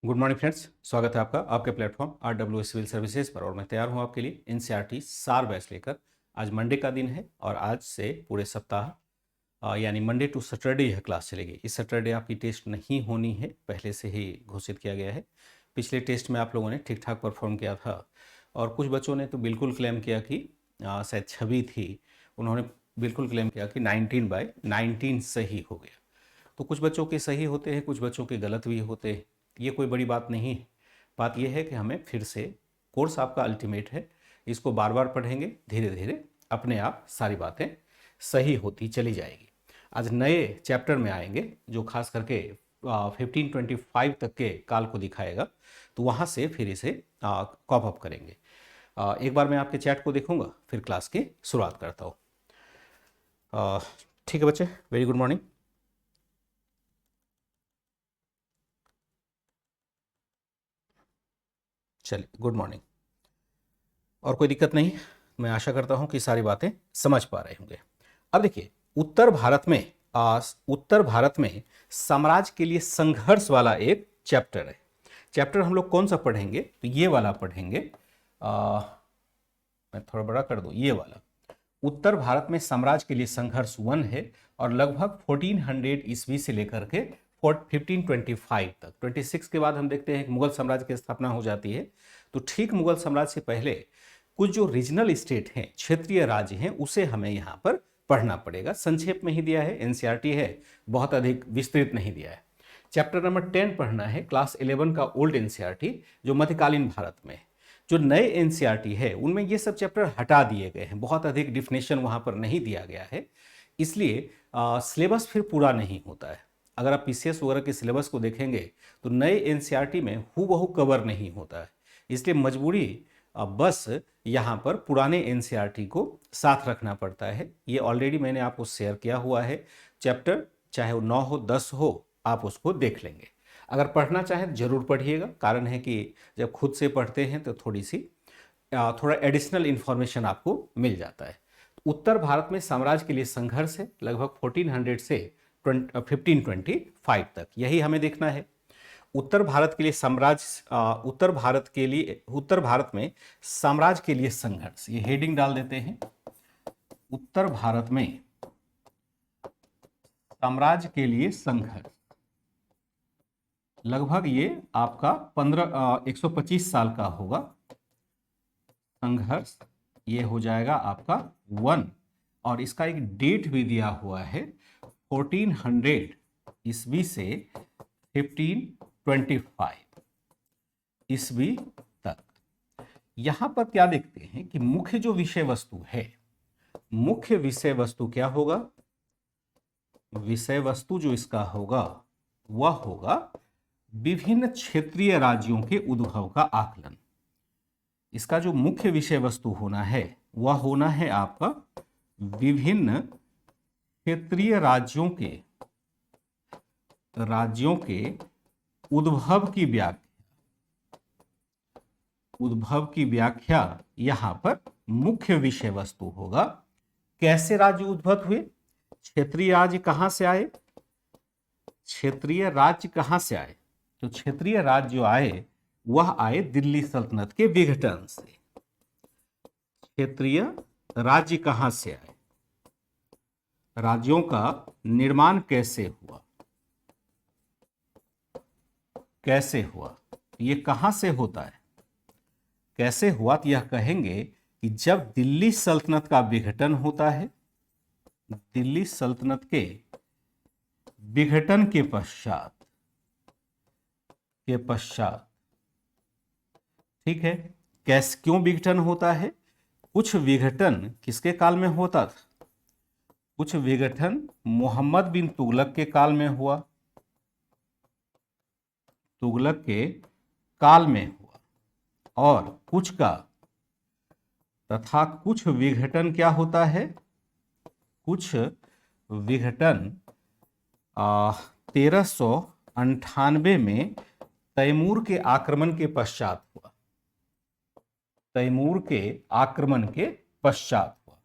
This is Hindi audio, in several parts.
गुड मॉर्निंग फ्रेंड्स, स्वागत है आपका आपके प्लेटफॉर्म RW सिविल सर्विसेज पर। और मैं तैयार हूं आपके लिए NCERT सार बैच लेकर। आज मंडे का दिन है और आज से पूरे सप्ताह यानी मंडे टू सैटरडे यह क्लास चलेगी। इस सैटरडे आपकी टेस्ट नहीं होनी है, पहले से ही घोषित किया गया है। पिछले टेस्ट में आप लोगों ने ठीक ठाक परफॉर्म किया था और कुछ बच्चों ने तो बिल्कुल क्लेम किया कि शायद छवि थी, उन्होंने बिल्कुल क्लेम किया कि 19/19 सही हो गया। तो कुछ बच्चों के सही होते हैं, कुछ बच्चों के गलत भी होते हैं। ये कोई बड़ी बात नहीं है। बात यह है कि हमें फिर से, कोर्स आपका अल्टीमेट है, इसको बार बार पढ़ेंगे, धीरे धीरे अपने आप सारी बातें सही होती चली जाएगी। आज नए चैप्टर में आएंगे जो खास करके 1525 तक के काल को दिखाएगा, तो वहाँ से फिर इसे कॉप अप करेंगे। एक बार मैं आपके चैट को देखूंगा, फिर क्लास की शुरुआत करता हूँ। ठीक है बच्चे, वेरी गुड मॉर्निंग। चलिए, गुड मॉर्निंग। और कोई दिक्कत नहीं, मैं आशा करता हूं कि सारी बातें समझ पा रहे होंगे। अब देखिए, उत्तर भारत में साम्राज्य के लिए संघर्ष वाला एक चैप्टर है। चैप्टर हम लोग कौन सा पढ़ेंगे? तो ये वाला पढ़ेंगे। मैं थोड़ा बड़ा कर दूं, ये वाला उत्तर भारत में साम्राज्य के लिए संघर्ष 1 है और लगभग 1400 ईस्वी से लेकर के 1525 तक। 26 के बाद हम देखते हैं कि मुगल साम्राज्य की स्थापना हो जाती है। तो ठीक मुगल साम्राज्य से पहले कुछ जो रीजनल स्टेट हैं, क्षेत्रीय राज्य हैं, उसे हमें यहाँ पर पढ़ना पड़ेगा। संक्षेप में ही दिया है, एनसीईआरटी है, बहुत अधिक विस्तृत नहीं दिया है। चैप्टर नंबर 10 पढ़ना है, क्लास 11 का ओल्ड एनसीईआरटी जो मध्यकालीन भारत में है। जो नए एनसीईआरटी है उनमें ये सब चैप्टर हटा दिए गए हैं, बहुत अधिक डिफिनेशन वहाँ पर नहीं दिया गया है, इसलिए सिलेबस फिर पूरा नहीं होता है। अगर आप पीसीएस वगैरह के सिलेबस को देखेंगे तो नए एनसीईआरटी में हूबहू कवर नहीं होता है, इसलिए मजबूरी बस यहाँ पर पुराने एनसीईआरटी को साथ रखना पड़ता है। ये ऑलरेडी मैंने आपको शेयर किया हुआ है चैप्टर, चाहे वो 9 हो 10 हो, आप उसको देख लेंगे। अगर पढ़ना चाहें जरूर पढ़िएगा, कारण है कि जब खुद से पढ़ते हैं तो थोड़ा एडिशनल इन्फॉर्मेशन आपको मिल जाता है। उत्तर भारत में साम्राज्य के लिए संघर्ष है लगभग 1400 से 1525 तक, यही हमें देखना है। उत्तर भारत के लिए उत्तर भारत में साम्राज्य के लिए संघर्ष, ये हेडिंग डाल देते हैं। उत्तर भारत में साम्राज्य के लिए संघर्ष, लगभग ये आपका 125 साल का होगा संघर्ष। ये हो जाएगा आपका 1 और इसका एक डेट भी दिया हुआ है 1400 ईस्वी से 1525 ईस्वी तक। यहां पर क्या देखते हैं कि मुख्य जो विषय वस्तु है, मुख्य विषय वस्तु क्या होगा? विषय वस्तु जो इसका होगा वह होगा विभिन्न क्षेत्रीय राज्यों के उद्भव का आकलन। इसका जो मुख्य विषय वस्तु होना है वह होना है आपका विभिन्न क्षेत्रीय राज्यों के उद्भव की व्याख्या यहां पर मुख्य विषय वस्तु होगा। कैसे राज्य उद्भव हुए? क्षेत्रीय राज्य कहां से आए? क्षेत्रीय राज्य कहां से आए? तो क्षेत्रीय राज्य जो आए वह आए दिल्ली सल्तनत के विघटन से। क्षेत्रीय राज्य कहां से आए? राज्यों का निर्माण कैसे हुआ? ये कहां से होता है? कैसे हुआ? तो यह कहेंगे कि जब दिल्ली सल्तनत का विघटन होता है, दिल्ली सल्तनत के विघटन के पश्चात, ठीक है। क्यों विघटन होता है? कुछ विघटन किसके काल में होता था? कुछ विघटन मोहम्मद बिन तुगलक के काल में हुआ, तुगलक के काल में हुआ, और कुछ विघटन क्या होता है? कुछ विघटन 1398 में तैमूर के आक्रमण के पश्चात हुआ। तैमूर के आक्रमण के पश्चात हुआ।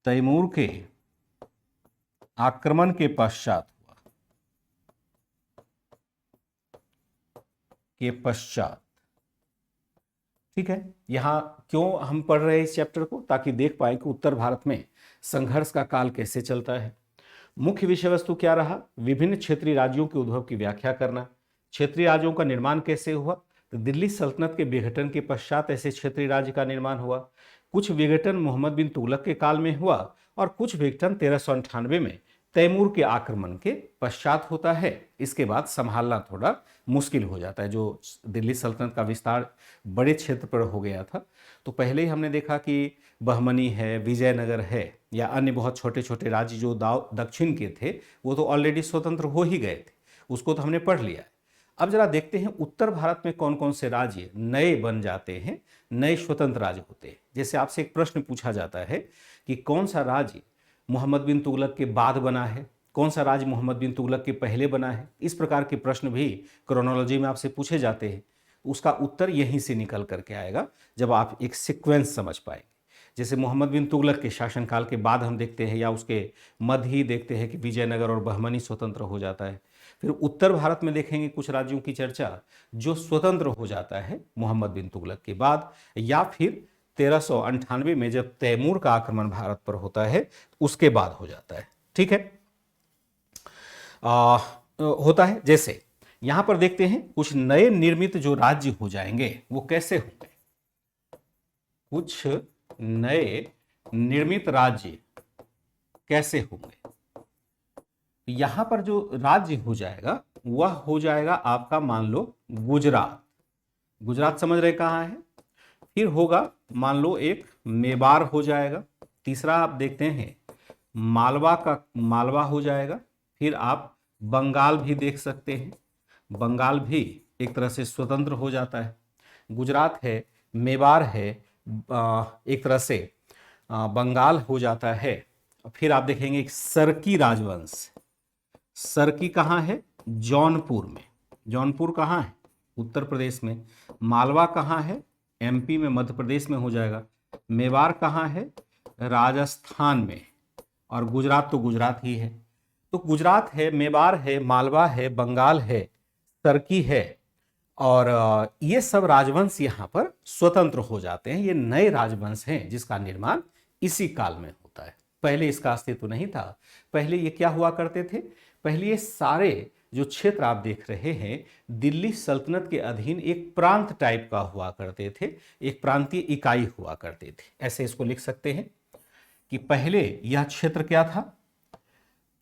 तैमूर के आक्रमण के पश्चात हुआ। के पश्चात। ठीक है, यहां क्यों हम पढ़ रहे हैं इस चैप्टर को, ताकि देख पाए कि उत्तर भारत में संघर्ष का काल कैसे चलता है। मुख्य विषय वस्तु क्या रहा, विभिन्न क्षेत्रीय राज्यों के उद्भव की व्याख्या करना, क्षेत्रीय राज्यों का निर्माण कैसे हुआ, तो दिल्ली सल्तनत के विघटन के पश्चात ऐसे क्षेत्रीय राज्य का निर्माण हुआ। कुछ विघटन मोहम्मद बिन तुगलक के काल में हुआ और कुछ विघटन 1398 में तैमूर के आक्रमण के पश्चात होता है। इसके बाद संभालना थोड़ा मुश्किल हो जाता है, जो दिल्ली सल्तनत का विस्तार बड़े क्षेत्र पर हो गया था। तो पहले ही हमने देखा कि बहमनी है, विजयनगर है, या अन्य बहुत छोटे छोटे राज्य जो दक्षिण के थे वो तो ऑलरेडी स्वतंत्र हो ही गए थे, उसको तो हमने पढ़ लिया है। अब जरा देखते हैं उत्तर भारत में कौन कौन से राज्य नए बन जाते हैं, नए स्वतंत्र राज्य होते हैं। जैसे आपसे एक प्रश्न पूछा जाता है कि कौन सा राज्य मोहम्मद बिन तुगलक के बाद बना है, कौन सा राज्य मोहम्मद बिन तुगलक के पहले बना है, इस प्रकार के प्रश्न भी क्रोनोलॉजी में आपसे पूछे जाते हैं। उसका उत्तर यहीं से निकल करके आएगा जब आप एक सीक्वेंस समझ पाएंगे। जैसे मोहम्मद बिन तुगलक के शासनकाल के बाद हम देखते हैं, या उसके मध्य ही देखते हैं कि विजयनगर और बहमनी स्वतंत्र हो जाता है। फिर उत्तर भारत में देखेंगे कुछ राज्यों की चर्चा जो स्वतंत्र हो जाता है मोहम्मद बिन तुगलक के बाद, या फिर 1398 में जब तैमूर का आक्रमण भारत पर होता है उसके बाद हो जाता है। ठीक है, होता है। जैसे यहां पर देखते हैं कुछ नए निर्मित जो राज्य हो जाएंगे वो कैसे होंगे, कुछ नए निर्मित राज्य कैसे होंगे। यहां पर जो राज्य हो जाएगा वह हो जाएगा आपका, मान लो गुजरात। गुजरात समझ रहे कहां है। फिर होगा मान लो एक मेवाड़ हो जाएगा। तीसरा आप देखते हैं मालवा हो जाएगा। फिर आप बंगाल भी देख सकते हैं, बंगाल भी एक तरह से स्वतंत्र हो जाता है। गुजरात है, मेवाड़ है, एक तरह से बंगाल हो जाता है। फिर आप देखेंगे एक सरकी राजवंश। सरकी कहाँ है, जौनपुर में। जौनपुर कहाँ है, उत्तर प्रदेश में। मालवा कहाँ है, एमपी में, मध्य प्रदेश में हो जाएगा। मेवाड़ कहाँ है, राजस्थान में। और गुजरात तो गुजरात ही है। तो गुजरात है, मेवाड़ है, मालवा है, बंगाल है, सरकी है, और ये सब राजवंश यहाँ पर स्वतंत्र हो जाते हैं। ये नए राजवंश हैं जिसका निर्माण इसी काल में होता है। पहले इसका अस्तित्व नहीं था। पहले ये क्या हुआ करते थे, पहले ये सारे जो क्षेत्र आप देख रहे हैं दिल्ली सल्तनत के अधीन एक प्रांत टाइप का हुआ करते थे, एक प्रांतीय इकाई हुआ करते थे। ऐसे इसको लिख सकते हैं कि पहले यह क्षेत्र क्या था,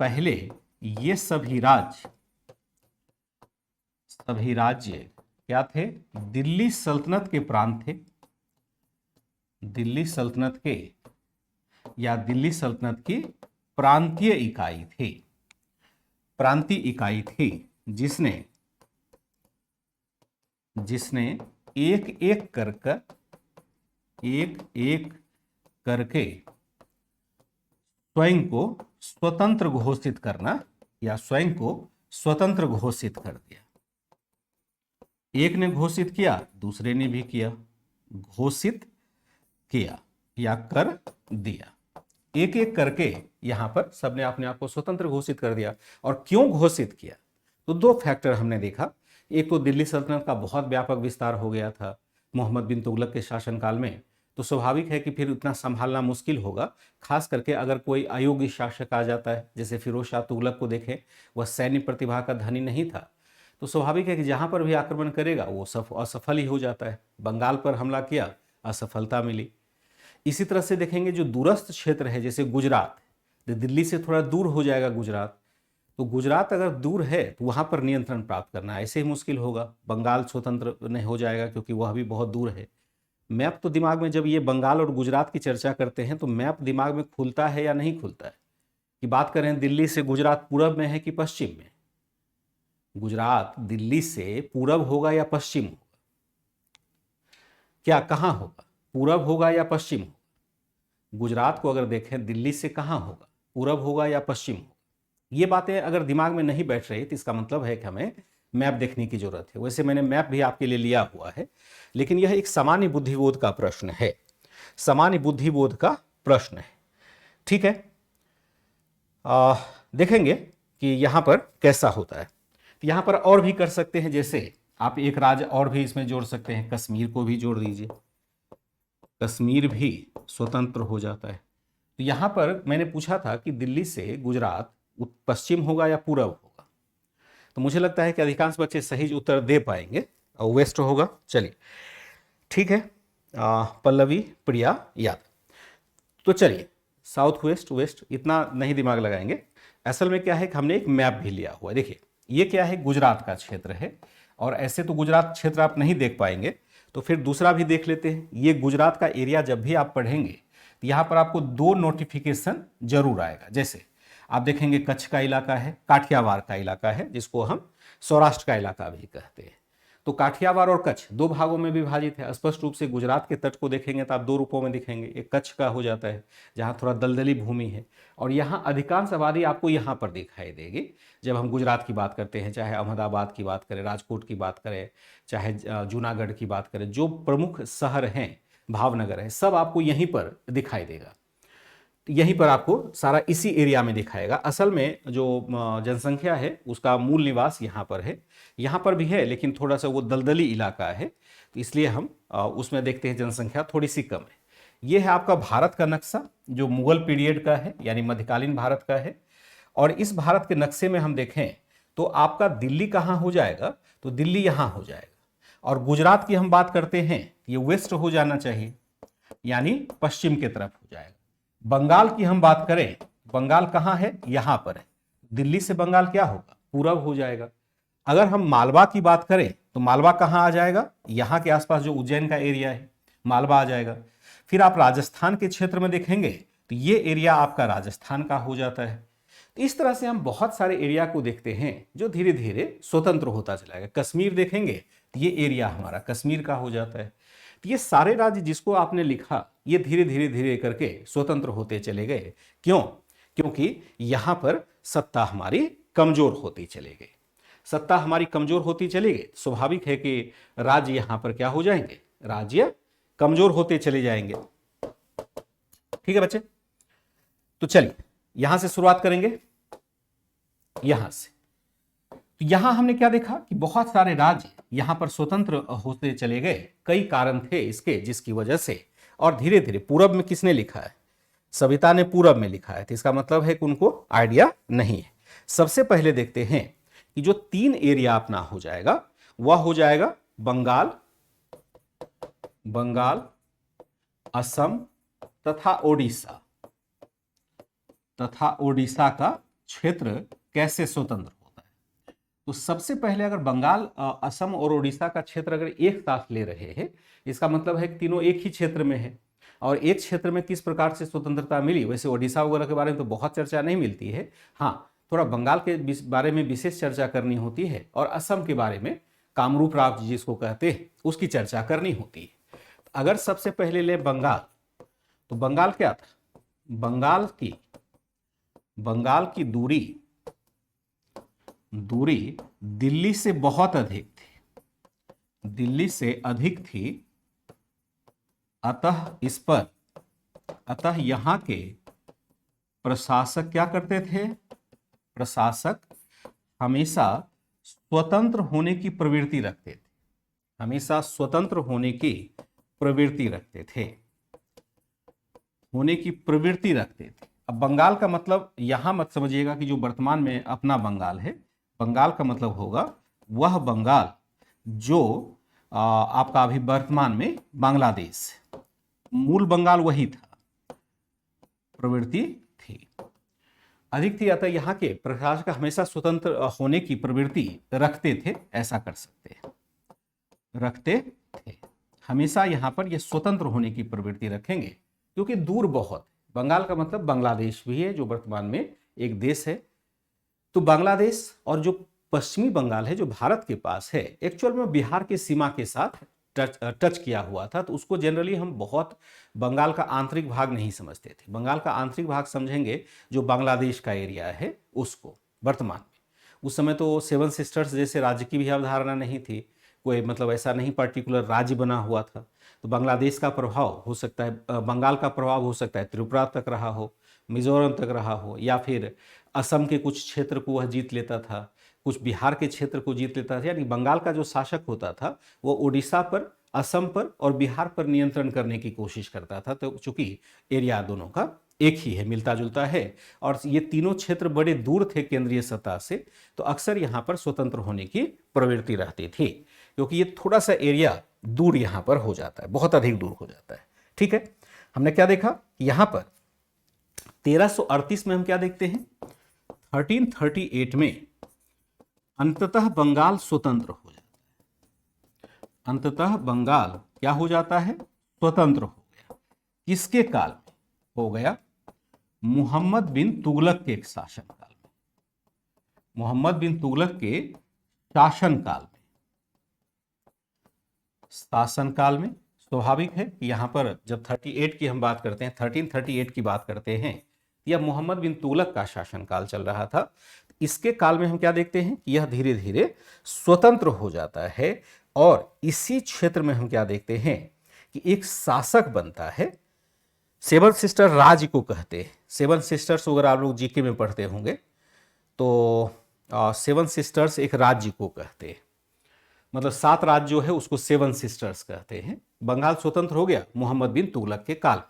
पहले ये सभी राज्य क्या थे, दिल्ली सल्तनत के प्रांत थे, दिल्ली सल्तनत के या दिल्ली सल्तनत की प्रांतीय इकाई थी, प्रांतीय इकाई थी जिसने एक एक करके स्वयं को स्वतंत्र घोषित करना या स्वयं को स्वतंत्र घोषित कर दिया। एक ने घोषित किया, दूसरे ने भी किया, घोषित किया या कर दिया। एक एक करके यहां पर सबने अपने आप को स्वतंत्र घोषित कर दिया। और क्यों घोषित किया, तो दो फैक्टर हमने देखा। एक तो दिल्ली सल्तनत का बहुत व्यापक विस्तार हो गया था मोहम्मद बिन तुगलक के शासनकाल में, तो स्वाभाविक है कि फिर उतना संभालना मुश्किल होगा। खास करके अगर कोई अयोग्य शासक आ जाता है, जैसे फिरोज शाह तुगलक को देखें, वह सैन्य प्रतिभा का धनी नहीं था, तो स्वाभाविक है कि जहां पर भी आक्रमण करेगा वो असफल ही हो जाता है। बंगाल पर हमला किया, असफलता मिली। इसी तरह से देखेंगे जो दूरस्थ क्षेत्र है, जैसे गुजरात, दिल्ली से थोड़ा दूर हो जाएगा गुजरात, तो गुजरात अगर दूर है तो वहां पर नियंत्रण प्राप्त करना ऐसे ही मुश्किल होगा। बंगाल स्वतंत्र नहीं हो जाएगा क्योंकि वह भी बहुत दूर है। मैप तो दिमाग में, जब ये बंगाल और गुजरात की चर्चा करते हैं तो मैप दिमाग में खुलता है या नहीं खुलता है, कि बात करें दिल्ली से गुजरात पूरब में है कि पश्चिम में, गुजरात दिल्ली से पूरब होगा या पश्चिम होगा, क्या कहां होगा, पूरब होगा या पश्चिम होगा। गुजरात को अगर देखें दिल्ली से कहां होगा, पूरब होगा या पश्चिम होगा। ये बातें अगर दिमाग में नहीं बैठ रही तो इसका मतलब है कि हमें मैप देखने की जरूरत है। वैसे मैंने मैप भी आपके लिए लिया हुआ है, लेकिन यह एक सामान्य बुद्धिबोध का प्रश्न है, सामान्य बुद्धिबोध का प्रश्न है। ठीक है, देखेंगे कि यहां पर कैसा होता है। तो यहां पर और भी कर सकते हैं, जैसे आप एक राज्य और भी इसमें जोड़ सकते हैं, कश्मीर को भी जोड़ दीजिए, कश्मीर भी स्वतंत्र हो जाता है। तो यहाँ पर मैंने पूछा था कि दिल्ली से गुजरात पश्चिम होगा या पूरब होगा, तो मुझे लगता है कि अधिकांश बच्चे सही उत्तर दे पाएंगे और वेस्ट होगा। चलिए ठीक है, पल्लवी प्रिया याद। तो चलिए साउथ वेस्ट वेस्ट इतना नहीं दिमाग लगाएंगे। असल में क्या है कि हमने एक मैप भी लिया हुआ है। देखिए ये क्या है, गुजरात का क्षेत्र है, और ऐसे तो गुजरात क्षेत्र आप नहीं देख पाएंगे, तो फिर दूसरा भी देख लेते हैं। ये गुजरात का एरिया जब भी आप पढ़ेंगे तो यहाँ पर आपको दो नोटिफिकेशन जरूर आएगा। जैसे आप देखेंगे कच्छ का इलाका है, काठियावाड़ का इलाका है, जिसको हम सौराष्ट्र का इलाका भी कहते हैं। तो काठियावाड़ और कच्छ दो भागों में विभाजित है। स्पष्ट रूप से गुजरात के तट को देखेंगे तो आप दो रूपों में दिखेंगे, एक कच्छ का हो जाता है जहाँ थोड़ा दलदली भूमि है, और यहाँ अधिकांश आबादी आपको यहाँ पर दिखाई देगी। जब हम गुजरात की बात करते हैं, चाहे अहमदाबाद की बात करें, राजकोट की बात करें, चाहे जूनागढ़ की बात करें, जो प्रमुख शहर हैं, भावनगर है, सब आपको यहीं पर दिखाई देगा। यहीं पर आपको सारा इसी एरिया में दिखाएगा। असल में जो जनसंख्या है उसका मूल निवास यहाँ पर है, यहाँ पर भी है, लेकिन थोड़ा सा वो दलदली इलाका है, तो इसलिए हम उसमें देखते हैं जनसंख्या थोड़ी सी कम है। ये है आपका भारत का नक्शा जो मुगल पीरियड का है, यानी मध्यकालीन भारत का है। और इस भारत के नक्शे में हम देखें तो आपका दिल्ली कहाँ हो जाएगा, तो दिल्ली यहाँ हो जाएगा। और गुजरात की हम बात करते हैं, ये वेस्ट हो जाना चाहिए, यानी पश्चिम की तरफ हो जाएगा। बंगाल की हम बात करें, बंगाल कहाँ है, यहां पर है, दिल्ली से बंगाल क्या होगा, पूरब हो जाएगा। अगर हम मालवा की बात करें तो मालवा कहाँ आ जाएगा, यहाँ के आसपास जो उज्जैन का एरिया है, मालवा आ जाएगा। फिर आप राजस्थान के क्षेत्र में देखेंगे तो ये एरिया आपका राजस्थान का हो जाता है। तो इस तरह से हम बहुत सारे एरिया को देखते हैं जो धीरे धीरे स्वतंत्र होता चला गया। कश्मीर देखेंगे तो ये एरिया हमारा कश्मीर का हो जाता है। तो ये सारे राज्य जिसको आपने लिखा, ये धीरे धीरे धीरे करके स्वतंत्र होते चले गए। क्यों? क्योंकि यहां पर सत्ता हमारी कमजोर होती चली गई। सत्ता हमारी कमजोर होती चली गई, स्वाभाविक है कि राज्य यहां पर क्या हो जाएंगे, राज्य कमजोर होते चले जाएंगे। ठीक है बच्चे, तो चलिए यहां से शुरुआत करेंगे। यहां से तो यहां हमने क्या देखा कि बहुत सारे राज्य यहां पर स्वतंत्र होते चले गए। कई कारण थे इसके जिसकी वजह से, और धीरे धीरे पूरब में किसने लिखा है, सविता ने पूरब में लिखा है, तो इसका मतलब है कि उनको आइडिया नहीं है। सबसे पहले देखते हैं कि जो तीन एरिया अपना हो जाएगा वह हो जाएगा बंगाल, बंगाल, असम तथा ओडिशा, तथा ओडिशा का क्षेत्र कैसे स्वतंत्र होता है। तो सबसे पहले अगर बंगाल, असम और ओडिशा का क्षेत्र अगर एक साथ ले रहे हैं, इसका मतलब है कि तीनों एक ही क्षेत्र में है। और एक क्षेत्र में किस प्रकार से स्वतंत्रता मिली, वैसे ओडिशा वगैरह के बारे में तो बहुत चर्चा नहीं मिलती है। हाँ, थोड़ा बंगाल के बारे में विशेष चर्चा करनी होती है, और असम के बारे में कामरूप राज्य जिसको कहते हैं उसकी चर्चा करनी होती है। अगर सबसे पहले ले बंगाल, तो बंगाल क्या था, बंगाल की दूरी दिल्ली से बहुत अधिक थी, दिल्ली से अधिक थी। अतः यहां के प्रशासक क्या करते थे, प्रशासक हमेशा स्वतंत्र होने की प्रवृत्ति रखते थे, हमेशा स्वतंत्र होने की प्रवृत्ति रखते थे, होने की प्रवृत्ति रखते थे। अब बंगाल का मतलब यहां मत समझिएगा कि जो वर्तमान में अपना बंगाल है, बंगाल का मतलब होगा वह बंगाल जो आपका अभी वर्तमान में बांग्लादेश है। मूल बंगाल वही था, प्रवृत्ति थी, अधिक थी। अतः यहाँ के प्रशासक हमेशा स्वतंत्र होने की प्रवृत्ति रखते थे, ऐसा कर सकते हैं, रखते थे। हमेशा यहाँ पर ये स्वतंत्र होने की प्रवृत्ति रखेंगे, क्योंकि दूर बहुत, बंगाल का मतलब बांग्लादेश भी है जो वर्तमान में एक देश है। तो बांग्लादेश और जो पश्चिमी बंगाल है जो भारत के पास है, एक्चुअल में बिहार के सीमा के साथ टच किया हुआ था। तो उसको जनरली हम बहुत बंगाल का आंतरिक भाग नहीं समझते थे। बंगाल का आंतरिक भाग समझेंगे जो बांग्लादेश का एरिया है उसको। वर्तमान में उस समय तो सेवन सिस्टर्स जैसे राज्य की भी अवधारणा नहीं थी, कोई मतलब ऐसा नहीं पर्टिकुलर राज्य बना हुआ था। तो बांग्लादेश का प्रभाव हो सकता है, बंगाल का प्रभाव हो सकता है त्रिपुरा तक रहा हो, मिजोरम तक रहा हो, या फिर असम के कुछ क्षेत्र को वह जीत लेता था, कुछ बिहार के क्षेत्र को जीत लेता था। यानी बंगाल का जो शासक होता था वो उड़ीसा पर, असम पर और बिहार पर नियंत्रण करने की कोशिश करता था। तो चूंकि एरिया दोनों का एक ही है, मिलता जुलता है, और ये तीनों क्षेत्र बड़े दूर थे केंद्रीय सतह से, तो अक्सर यहाँ पर स्वतंत्र होने की प्रवृत्ति रहती थी, क्योंकि ये थोड़ा सा एरिया दूर यहाँ पर हो जाता है, बहुत अधिक दूर हो जाता है। ठीक है, हमने क्या देखा यहाँ पर 1338 में हम क्या देखते हैं, 1338 में अंततः बंगाल स्वतंत्र हो जाता है। अंततः बंगाल क्या हो जाता है, स्वतंत्र हो गया। किसके काल में हो गया, मोहम्मद बिन तुगलक के शासनकाल में। मोहम्मद बिन तुगलक के शासनकाल में स्वाभाविक है कि यहां पर जब 38 की हम बात करते हैं, 1338 की बात करते हैं, यह मोहम्मद बिन तुगलक का शासनकाल चल रहा था। इसके काल में हम क्या देखते हैं, यह धीरे धीरे स्वतंत्र हो जाता है, और इसी क्षेत्र में हम क्या देखते हैं कि एक शासक बनता है। सेवन सिस्टर राज्य को कहते हैं। सेवन सिस्टर्स अगर आप लोग जीके में पढ़ते होंगे तो सेवन सिस्टर्स एक राज्य को कहते हैं, मतलब 7 राज्य जो है उसको सेवन सिस्टर्स कहते हैं। बंगाल स्वतंत्र हो गया मोहम्मद बिन तुगलक के काल में।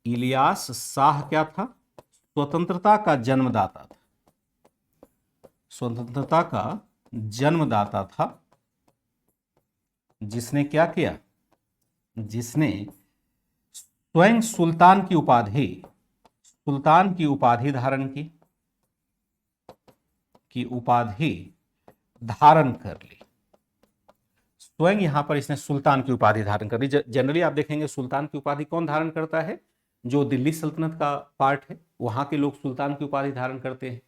इलियास शाह क्या था, स्वतंत्रता का जन्मदाता था। स्वतंत्रता का जन्मदाता था, जिसने क्या किया, जिसने स्वयं सुल्तान की उपाधि धारण कर ली। स्वयं यहां पर इसने सुल्तान की उपाधि धारण कर ली। जनरली आप देखेंगे सुल्तान की उपाधि कौन धारण करता है, जो दिल्ली सल्तनत का पार्ट है वहां के लोग सुल्तान की उपाधि धारण करते हैं।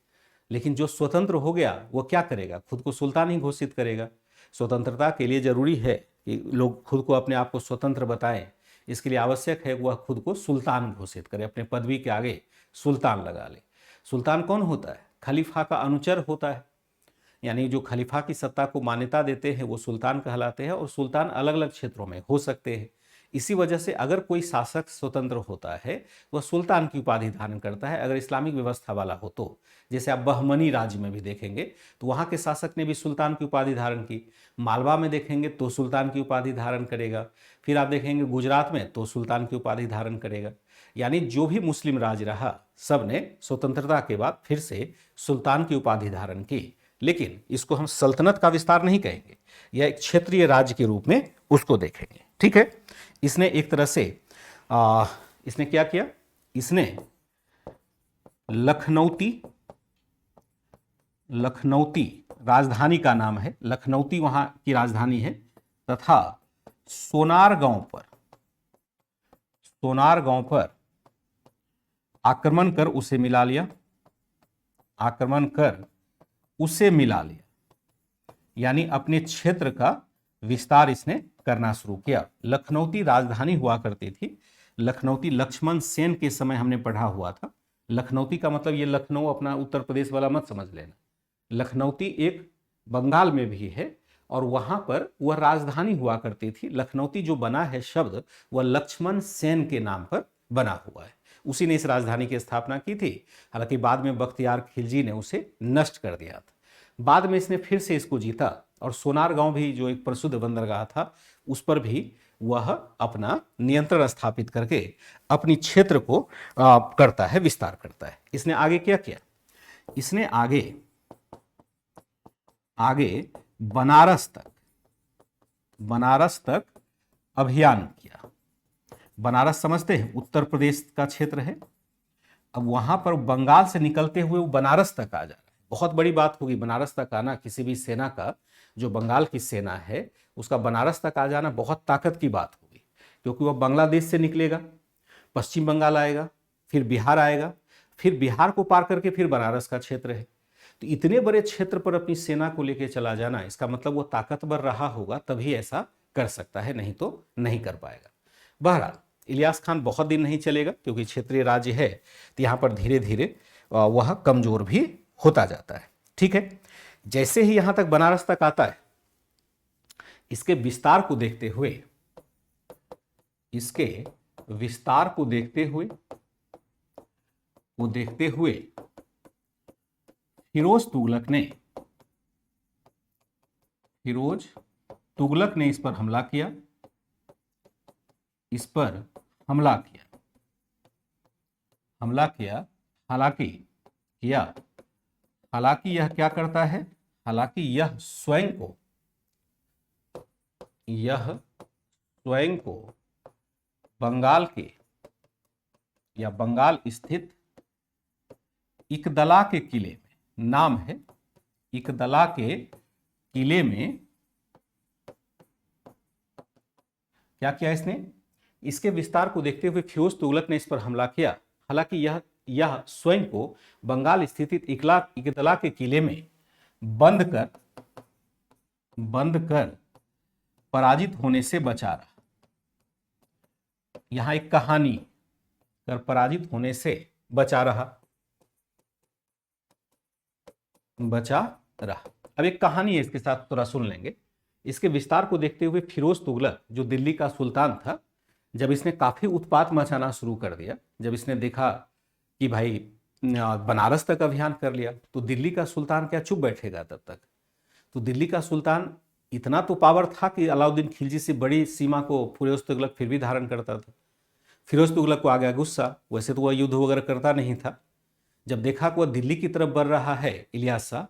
लेकिन जो स्वतंत्र हो गया वो क्या करेगा, खुद को सुल्तान ही घोषित करेगा। स्वतंत्रता के लिए जरूरी है कि लोग खुद को अपने आप को स्वतंत्र बताएं, इसके लिए आवश्यक है वह खुद को सुल्तान घोषित करे, अपने पदवी के आगे सुल्तान लगा ले। सुल्तान कौन होता है, खलीफा का अनुचर होता है, यानी जो खलीफा की सत्ता को मान्यता देते हैं वो सुल्तान कहलाते हैं, और सुल्तान अलग अलग क्षेत्रों में हो सकते हैं। इसी वजह से अगर कोई शासक स्वतंत्र होता है वह सुल्तान की उपाधि धारण करता है। अगर इस्लामिक व्यवस्था वाला हो तो, जैसे आप बहमनी राज्य में भी देखेंगे तो वहाँ के शासक ने भी सुल्तान की उपाधि धारण की। मालवा में देखेंगे तो सुल्तान की उपाधि धारण करेगा। फिर आप देखेंगे गुजरात में तो सुल्तान की उपाधि धारण करेगा। यानी जो भी मुस्लिम राज रहा सब ने स्वतंत्रता के बाद फिर से सुल्तान की उपाधि धारण की। लेकिन इसको हम सल्तनत का विस्तार नहीं कहेंगे, यह एक क्षेत्रीय राज्य के रूप में उसको देखेंगे। ठीक है, इसने एक तरह से इसने क्या किया, इसने लखनौती राजधानी का नाम है, लखनौती वहां की राजधानी है, तथा सोनार गांव पर आक्रमण कर उसे मिला लिया। यानी अपने क्षेत्र का विस्तार इसने करना शुरू किया। लखनौती राजधानी हुआ करती थी। लखनौती लक्ष्मण सेन के समय हमने पढ़ा हुआ था। लखनौती का मतलब ये लखनऊ अपना उत्तर प्रदेश वाला मत समझ लेना। लखनौती एक बंगाल में भी है और वहां पर वह राजधानी हुआ करती थी। लखनौती जो बना है शब्द वह लक्ष्मण सेन के नाम पर बना हुआ है, उसी ने इस राजधानी की स्थापना की थी। हालांकि बाद में बख्तियार खिलजी ने उसे नष्ट कर दिया था। बाद में इसने फिर से इसको जीता और सोनार गांव भी जो एक प्रसिद्ध बंदरगाह था उस पर भी वह अपना नियंत्रण स्थापित करके अपनी क्षेत्र को करता है, विस्तार करता है। इसने आगे क्या किया, इसने आगे बनारस तक अभियान किया। बनारस समझते हैं, उत्तर प्रदेश का क्षेत्र है। अब वहां पर बंगाल से निकलते हुए वो बनारस तक आ जा रहा है। बहुत बड़ी बात होगी बनारस तक आना किसी भी सेना का, जो बंगाल की सेना है उसका बनारस तक आ जाना बहुत ताकत की बात होगी, क्योंकि वह बांग्लादेश से निकलेगा, पश्चिम बंगाल आएगा, फिर बिहार आएगा, फिर बिहार को पार करके फिर बनारस का क्षेत्र है। तो इतने बड़े क्षेत्र पर अपनी सेना को लेकर चला जाना, इसका मतलब वो ताकतवर रहा होगा तभी ऐसा कर सकता है, नहीं तो नहीं कर पाएगा। बहरहाल इलियास खान बहुत दिन नहीं चलेगा, क्योंकि क्षेत्रीय राज्य है तो यहाँ पर धीरे धीरे वह कमजोर भी होता जाता है। ठीक है, जैसे ही यहाँ तक बनारस तक आता है, इसके विस्तार को देखते हुए फिरोज तुगलक ने इस पर हमला किया, हालांकि यह क्या करता है, हालांकि यह स्वयं को बंगाल के या बंगाल स्थित इकदला के किले में, नाम है इकदला के किले में क्या किया इसने, इसके विस्तार को देखते हुए फिरोज तुगलक ने इस पर हमला किया। हालांकि यह स्वयं को बंगाल स्थित इकदला के किले में बंद कर पराजित होने से बचा रहा। यहां एक कहानी, कर पराजित होने से बचा रहा। अब एक कहानी है, इसके साथ थोड़ा सुन लेंगे। इसके विस्तार को देखते हुए फिरोज तुगलक जो दिल्ली का सुल्तान था, जब इसने काफी उत्पात मचाना शुरू कर दिया, जब इसने देखा कि भाई बनारस तक अभियान कर लिया, तो दिल्ली का सुल्तान क्या चुप बैठेगा तब तक। तो दिल्ली का सुल्तान इतना तो पावर था कि अलाउद्दीन खिलजी से बड़ी सीमा को फिरोज तुगलक फिर भी धारण करता था। फिरोज तुगलक को आ गया गुस्सा। वैसे तो वह युद्ध वगैरह करता नहीं था। जब देखा कि वह दिल्ली की तरफ बढ़ रहा है इलियास शाह, तो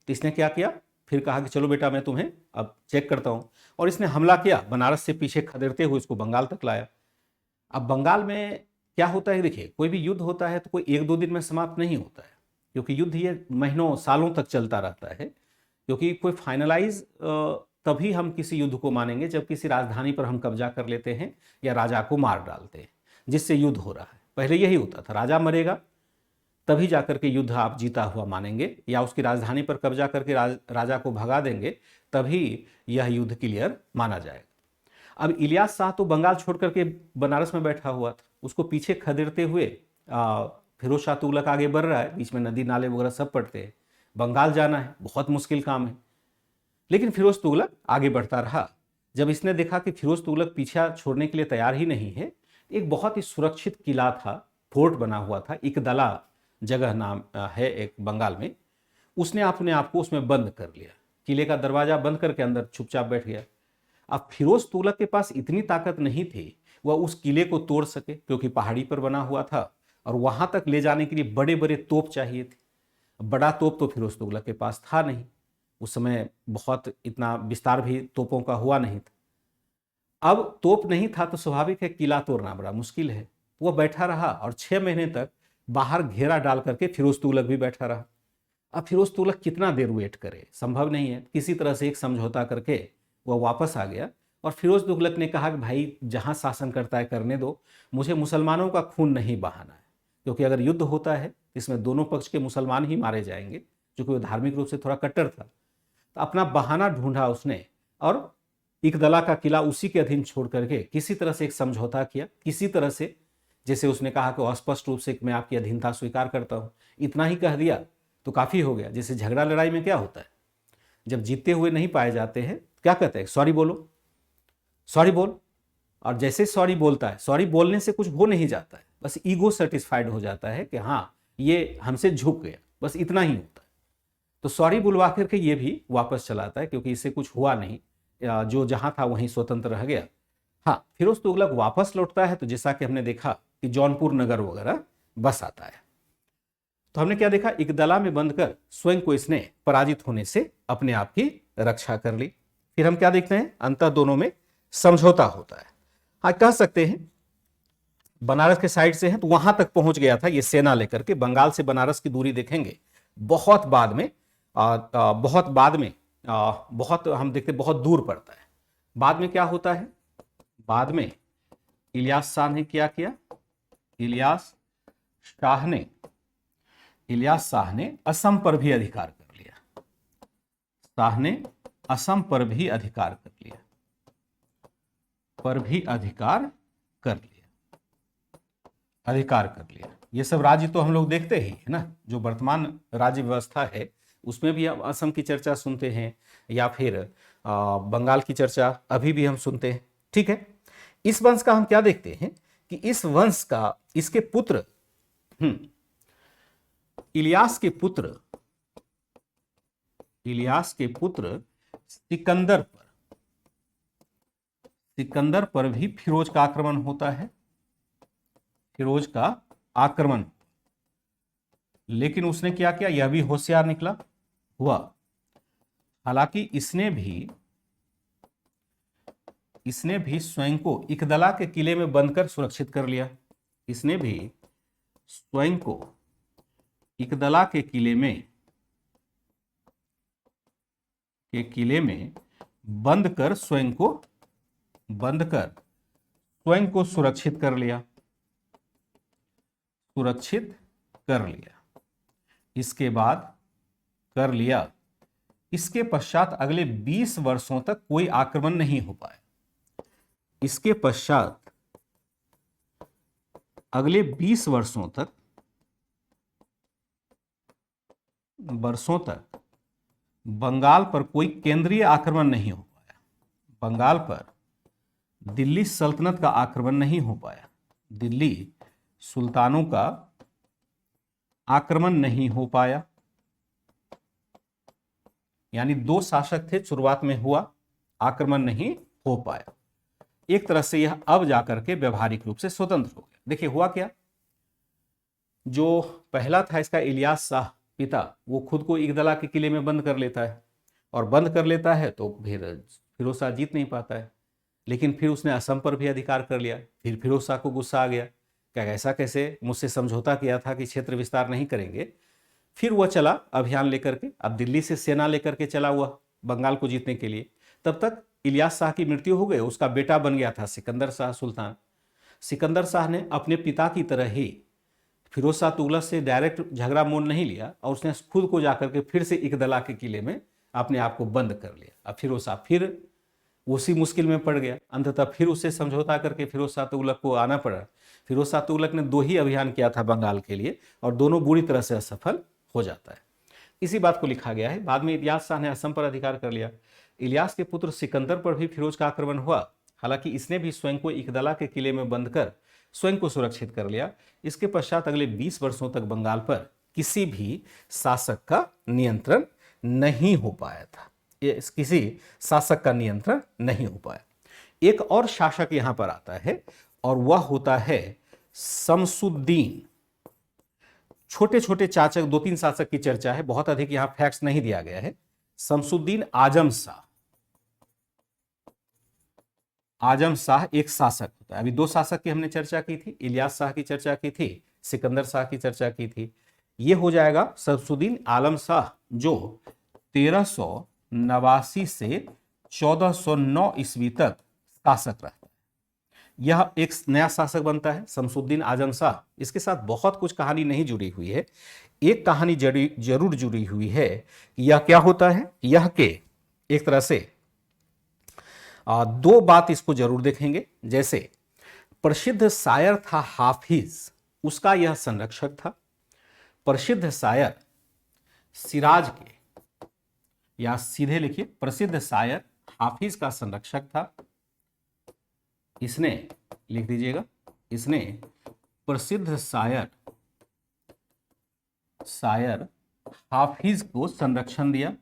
इसने क्या किया, फिर कहा कि चलो बेटा मैं तुम्हें अब चेक करता हूं, और इसने हमला किया, बनारस से पीछे खदेड़ते हुए इसको बंगाल तक लाया। अब बंगाल में क्या होता है, देखिए कोई भी युद्ध होता है तो कोई एक दो दिन में समाप्त नहीं होता है, क्योंकि युद्ध ये महीनों सालों तक चलता रहता है। क्योंकि कोई फाइनलाइज तभी हम किसी युद्ध को मानेंगे जब किसी राजधानी पर हम कब्जा कर लेते हैं या राजा को मार डालते हैं, जिससे युद्ध हो रहा है। पहले यही होता था, राजा मरेगा तभी जाकर के युद्ध आप जीता हुआ मानेंगे, या उसकी राजधानी पर कब्जा करके राजा को भगा देंगे तभी यह युद्ध क्लियर माना जाएगा। अब इलियास शाह तो बंगाल छोड़ करके बनारस में बैठा हुआ था, उसको पीछे खदेड़ते हुए फिरोज शाह तुगलक आगे बढ़ रहा है, बीच में नदी नाले वगैरह सब पड़ते हैं, बंगाल जाना है, बहुत मुश्किल काम है। लेकिन फिरोज तुगलक आगे बढ़ता रहा। जब इसने देखा कि फिरोज तुगलक पीछा छोड़ने के लिए तैयार ही नहीं है, एक बहुत ही सुरक्षित किला था, फोर्ट बना हुआ था, इकदला जगह नाम है एक बंगाल में, उसने अपने आप को उसमें बंद कर लिया, किले का दरवाजा बंद करके अंदर चुपचाप बैठ गया। अब फिरोज तुगलक के पास इतनी ताकत नहीं थी वह उस किले को तोड़ सके, क्योंकि पहाड़ी पर बना हुआ था और वहां तक ले जाने के लिए बड़े बड़े तोप चाहिए थे। बड़ा तोप तो फिरोज तुगलक के पास था नहीं, उस समय बहुत इतना विस्तार भी तोपों का हुआ नहीं था। अब तोप नहीं था तो स्वाभाविक है किला तोड़ना बड़ा मुश्किल है। वह बैठा रहा और 6 महीने तक बाहर घेरा डाल करके फिरोज तुगलक भी बैठा रहा। अब फिरोज तुगलक कितना देर वेट करे, संभव नहीं है। किसी तरह से एक समझौता करके वह वापस आ गया और फिरोज तुगलक ने कहा कि भाई जहां शासन करता है करने दो, मुझे मुसलमानों का खून नहीं बहाना है, क्योंकि अगर युद्ध होता है इसमें दोनों पक्ष के मुसलमान ही मारे जाएंगे, क्योंकि वह धार्मिक रूप से थोड़ा कट्टर था। तो अपना बहाना ढूंढा उसने और इकदला का किला उसी के अधीन छोड़ करके किसी तरह से एक समझौता किया, किसी तरह से, जैसे उसने कहा कि स्पष्ट रूप से मैं आपकी अधीनता स्वीकार करता हूं, इतना ही कह दिया तो काफी हो गया। जैसे झगड़ा लड़ाई में क्या होता है, जब जीतते हुए नहीं पाए जाते हैं क्या कहते हैं, सॉरी बोलो, सॉरी बोल। और जैसे सॉरी बोलता है, सॉरी बोलने से कुछ हो नहीं जाता है, बस ईगो सेटिस्फाइड हो जाता है कि हाँ ये हमसे झुक गया, बस इतना ही होता है। तो सॉरी बुलवा करके ये भी वापस चलाता है, क्योंकि इससे कुछ हुआ नहीं, जो जहां था वहीं स्वतंत्र रह गया। हाँ, फिरोज तुगलक वापस लौटता है तो जैसा कि हमने देखा कि जौनपुर नगर वगैरह बस आता है। तो हमने क्या देखा, इकदला में बंद कर स्वयं को इसने पराजित होने से अपने आप की रक्षा कर ली। फिर हम क्या देखते हैं, अंततः दोनों में समझौता होता है। हाँ, कह सकते हैं बनारस के साइड से है तो वहां तक पहुंच गया था ये सेना लेकर के। बंगाल से बनारस की दूरी देखेंगे बहुत बाद में, बहुत हम देखते बहुत दूर पड़ता है। बाद में क्या होता है, बाद में इलियास शाह ने क्या किया, इलियास शाह ने असम पर भी अधिकार कर लिया। शाह ने असम पर भी अधिकार कर लिया, ये सब राज्य तो हम लोग देखते ही है ना, जो वर्तमान राज्य व्यवस्था है उसमें भी हम असम की चर्चा सुनते हैं, या फिर बंगाल की चर्चा अभी भी हम सुनते हैं। ठीक है, इस वंश का हम क्या देखते हैं कि इस वंश का, इसके पुत्र इलियास के पुत्र इलियास के पुत्र सिकंदर पर भी फिरोज का आक्रमण होता है, फिरोज का आक्रमण। लेकिन उसने क्या किया, यह भी होशियार निकला हुआ। हालांकि इसने भी स्वयं को इकदला के किले में बंद कर सुरक्षित कर लिया। इसने भी स्वयं को इकदला के किले में बंद कर स्वयं को सुरक्षित कर लिया। इसके बाद कर लिया। इसके पश्चात अगले 20 वर्षों तक कोई आक्रमण नहीं हो पाया। इसके पश्चात अगले 20 वर्षों तक बंगाल पर कोई केंद्रीय आक्रमण नहीं हो पाया। बंगाल पर दिल्ली सल्तनत का आक्रमण नहीं हो पाया। दिल्ली सुल्तानों का आक्रमण नहीं हो पाया। यानी 2 शासक थे, शुरुआत में हुआ, आक्रमण नहीं हो पाया। एक तरह से यह अब जाकर के व्यवहारिक रूप से स्वतंत्र हो गया। देखिए हुआ क्या, जो पहला था इसका इलियास शाह पिता, वो खुद को इकदला के किले में बंद कर लेता है, और बंद कर लेता है तो फिर फिरोज शाह जीत नहीं पाता है। लेकिन फिर उसने असम पर भी अधिकार कर लिया। फिर फिरोज शाह को गुस्सा आ गया, क्या ऐसा कैसे, मुझसे समझौता किया था कि क्षेत्र विस्तार नहीं करेंगे। फिर वह चला अभियान लेकर के, अब दिल्ली से सेना लेकर के चला हुआ बंगाल को जीतने के लिए। तब तक इलियास शाह की मृत्यु हो गई, उसका बेटा बन गया था सिकंदर शाह सुल्तान। सिकंदर शाह ने अपने पिता की तरह ही फिरोज शाह तुगलक से डायरेक्ट झगड़ा मोल नहीं लिया, और उसने खुद को जाकर के फिर से इकदला के किले में अपने आप को बंद कर लिया। अब फिरोज शाह फिर उसी मुश्किल में पड़ गया। अंततः फिर उससे समझौता करके फिरोज शाह तुगलक को आना पड़ा। फिरोज शाह तुगलक ने 2 ही अभियान किया था बंगाल के लिए, और दोनों बुरी तरह से असफल हो जाता है। इसी बात को लिखा गया है। बाद में इलियास शाह ने असम पर अधिकार कर लिया। इलियास के पुत्र सिकंदर पर भी फिरोज का आक्रमण हुआ। हालांकि इसने भी स्वयं को इकदला के किले में बंद कर स्वयं को सुरक्षित कर लिया। इसके पश्चात अगले 20 वर्षों तक बंगाल पर किसी भी शासक का नियंत्रण नहीं हो पाया था। किसी शासक का नियंत्रण नहीं हो पाया। एक और शासक यहां पर आता है, और वह होता है शमसुद्दीन। छोटे छोटे चाचक 2-3 शासक की चर्चा है, बहुत अधिक यहां फैक्ट्स नहीं दिया गया है। शमसुद्दीन आजम शाह एक शासक होता है। अभी 2 शासक की हमने चर्चा की थी, इलियास शाह की चर्चा की थी, सिकंदर शाह की चर्चा की थी। यह हो जाएगा शमसुद्दीन आलम शाह, जो 1389 से 1409 ईस्वी तक शासक रहता है। यह एक नया शासक बनता है शमसुद्दीन आजम शाह। इसके साथ बहुत कुछ कहानी नहीं जुड़ी हुई है। एक कहानी जरूर जुड़ी हुई है। यह क्या होता है, यह के एक तरह से 2 बात इसको जरूर देखेंगे। जैसे प्रसिद्ध शायर था हाफिज, उसका यह संरक्षक था। प्रसिद्ध शायर सिराज के, या सीधे लिखिए प्रसिद्ध शायर हाफिज का संरक्षक था। इसने लिख दीजिएगा, इसने प्रसिद्ध शायर हाफिज को संरक्षण दिया।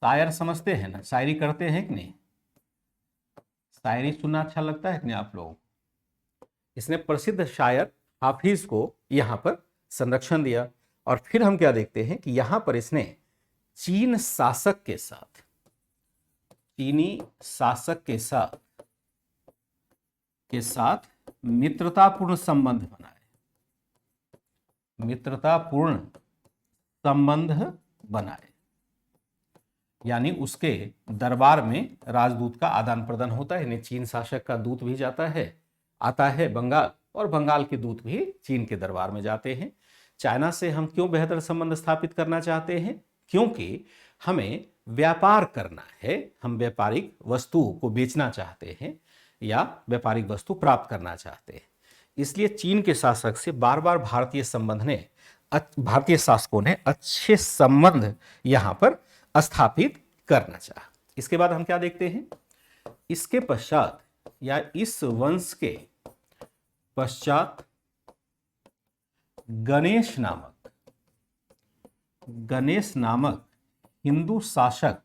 शायर समझते हैं ना, शायरी करते हैं कि नहीं, शायरी सुनना अच्छा लगता है कि नहीं आप लोग। इसने प्रसिद्ध शायर हाफिज को यहां पर संरक्षण दिया। और फिर हम क्या देखते हैं कि यहां पर इसने चीनी शासक के साथ मित्रतापूर्ण संबंध बनाए। यानी उसके दरबार में राजदूत का आदान प्रदान होता है। यानी चीन शासक का दूत भी आता है बंगाल, और बंगाल के दूत भी चीन के दरबार में जाते हैं। चाइना से हम क्यों बेहतर संबंध स्थापित करना चाहते हैं? क्योंकि हमें व्यापार करना है, हम व्यापारिक वस्तु को बेचना चाहते हैं या व्यापारिक वस्तु प्राप्त करना चाहते हैं। इसलिए चीन के शासक से बार बार भारतीय शासकों ने अच्छे संबंध यहां पर स्थापित करना चाहा। इसके बाद हम क्या देखते हैं, इसके पश्चात या इस वंश के पश्चात गणेश नामक हिंदू शासक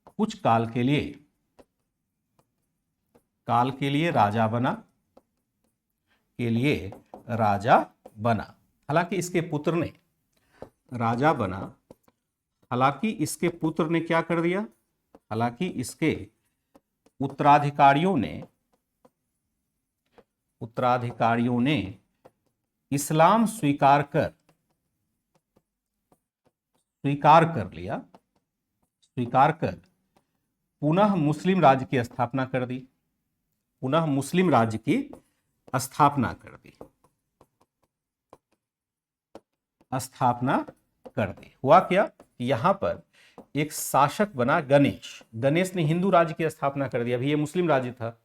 कुछ काल के लिए राजा बना। हालांकि इसके पुत्र ने राजा बना, हालांकि इसके पुत्र ने क्या कर दिया, हालांकि इसके उत्तराधिकारियों ने इस्लाम स्वीकार कर पुनः मुस्लिम राज्य की स्थापना कर दी। हुआ क्या, यहां पर एक शासक बना गणेश ने हिंदू राज्य की स्थापना कर दी। अभी ये मुस्लिम राज्य था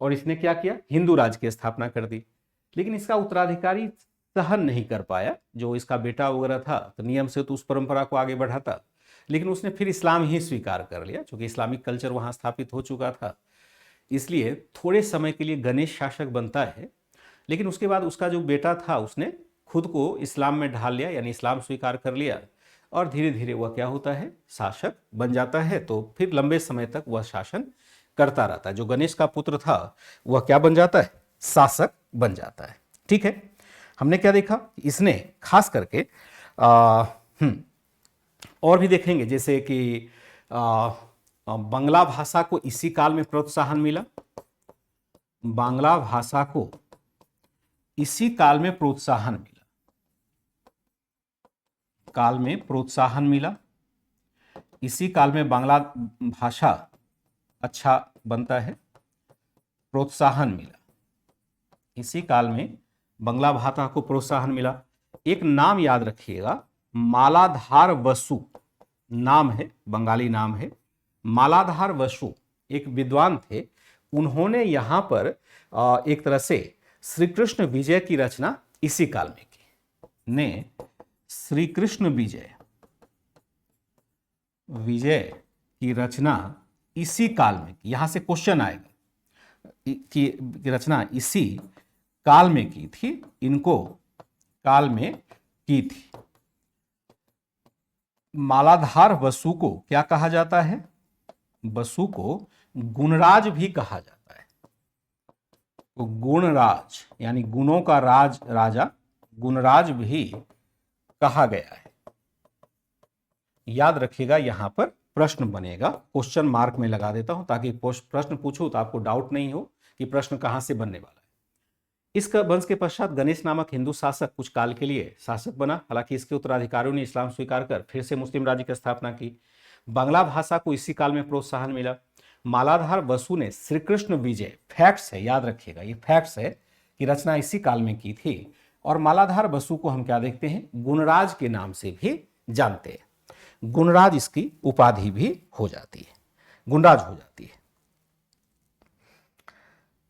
और इसने क्या किया, हिंदू राज्य की स्थापना कर दी। लेकिन इसका उत्तराधिकारी सहन नहीं कर पाया, जो इसका बेटा वगैरह था, तो नियम से तो उस परंपरा को आगे बढ़ाता, लेकिन उसने फिर इस्लाम ही स्वीकार कर लिया, क्योंकि इस्लामिक कल्चर वहां स्थापित हो चुका था। इसलिए थोड़े समय के लिए गणेश शासक बनता है, लेकिन उसके बाद उसका जो बेटा था उसने खुद को इस्लाम में ढाल लिया, यानी इस्लाम स्वीकार कर लिया, और धीरे धीरे वह क्या होता है, शासक बन जाता है। तो फिर लंबे समय तक वह शासन करता रहता है। जो गणेश का पुत्र था वह क्या बन जाता है, शासक बन जाता है। ठीक है, हमने क्या देखा, इसने खास करके और भी देखेंगे, जैसे कि बांग्ला भाषा को इसी काल में प्रोत्साहन मिला। बांग्ला भाषा को इसी काल में प्रोत्साहन मिला। इसी काल में बांग्ला भाषा अच्छा बनता है, प्रोत्साहन मिला। इसी काल में बांग्ला भाषा को प्रोत्साहन मिला। एक नाम याद रखिएगा, मालाधार बसु नाम है, बंगाली नाम है। मालाधार बसु एक विद्वान थे, उन्होंने यहां पर एक तरह से श्री कृष्ण विजय की रचना इसी काल में की। श्री कृष्ण विजय की रचना इसी काल में की। यहां से क्वेश्चन आएगा कि रचना इसी काल में की थी, इनको काल में की थी। मालाधार बसु को क्या कहा जाता है, बसु को गुणराज भी कहा जाता है। तो गुणराज यानी गुणों का राजा, गुणराज भी कहा गया है। याद रखिएगा, यहां पर प्रश्न बनेगा, क्वेश्चन मार्क में लगा देता हूं ताकि प्रश्न पूछूं तो आपको डाउट नहीं हो कि प्रश्न कहां से बनने वाला है। इस वंश के पश्चात गणेश नामक हिंदू शासक कुछ काल के लिए शासक बना। हालांकि इसके उत्तराधिकारियों ने इस्लाम स्वीकार कर फिर से मुस्लिम राज्य की स्थापना की। बांग्ला भाषा को इसी काल में प्रोत्साहन मिला। मालाधार बसु ने श्री कृष्ण विजय, फैक्ट्स है, याद रखिएगा ये फैक्ट्स है कि रचना इसी काल में की थी। और मालाधार बसु को हम क्या देखते हैं, गुणराज के नाम से भी जानते हैं। गुणराज इसकी उपाधि भी हो जाती है, गुणराज हो जाती है।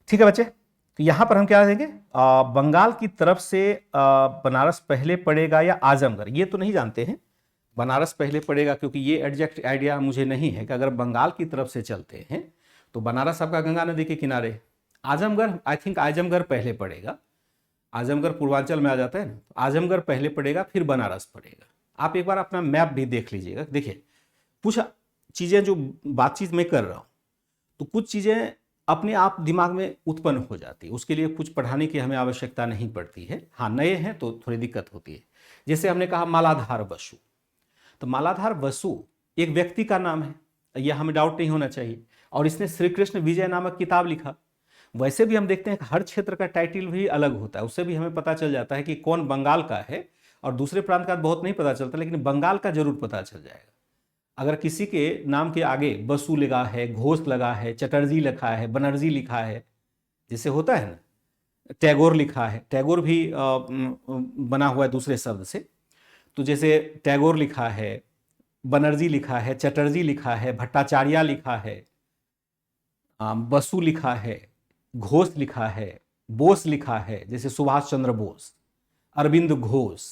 ठीक है बच्चे, तो यहां पर हम क्या देंगे, बंगाल की तरफ से बनारस पहले पड़ेगा या आजमगढ़, ये तो नहीं जानते हैं बनारस पहले पड़ेगा, क्योंकि ये एग्जैक्ट आइडिया मुझे नहीं है कि अगर बंगाल की तरफ से चलते हैं तो बनारस आपका गंगा नदी के किनारे। आजमगढ़, आई थिंक आजमगढ़ पहले पड़ेगा, आजमगढ़ पूर्वांचल में आ जाता है ना, तो आजमगढ़ पहले पड़ेगा फिर बनारस पड़ेगा। आप एक बार अपना मैप भी देख लीजिएगा। देखिए कुछ चीज़ें जो बातचीत में कर रहा हूँ, तो कुछ चीज़ें अपने आप दिमाग में उत्पन्न हो जाती है, उसके लिए कुछ पढ़ाने की हमें आवश्यकता नहीं पड़ती है। हाँ, नए हैं तो थोड़ी दिक्कत होती है। जैसे हमने कहा मालाधार बसु, तो मालाधार बसु एक व्यक्ति का नाम है, यह हमें डाउट नहीं होना चाहिए। और इसने श्री कृष्ण विजय नामक किताब लिखा। वैसे भी हम देखते हैं कि हर क्षेत्र का टाइटल भी अलग होता है, उससे भी हमें पता चल जाता है कि कौन बंगाल का है, और दूसरे प्रांत का बहुत नहीं पता चलता, लेकिन बंगाल का जरूर पता चल जाएगा। अगर किसी के नाम के आगे बसु लगा है, घोष लगा है, चटर्जी लिखा है, बनर्जी लिखा है, जैसे होता है ना, टैगोर लिखा है, टैगोर भी बना हुआ है दूसरे शब्द से, तो जैसे टैगोर लिखा है, बनर्जी लिखा है, चटर्जी लिखा है, भट्टाचार्य लिखा है, बसु लिखा है, घोष लिखा है, बोस लिखा है, जैसे सुभाष चंद्र बोस, अरविंद घोष,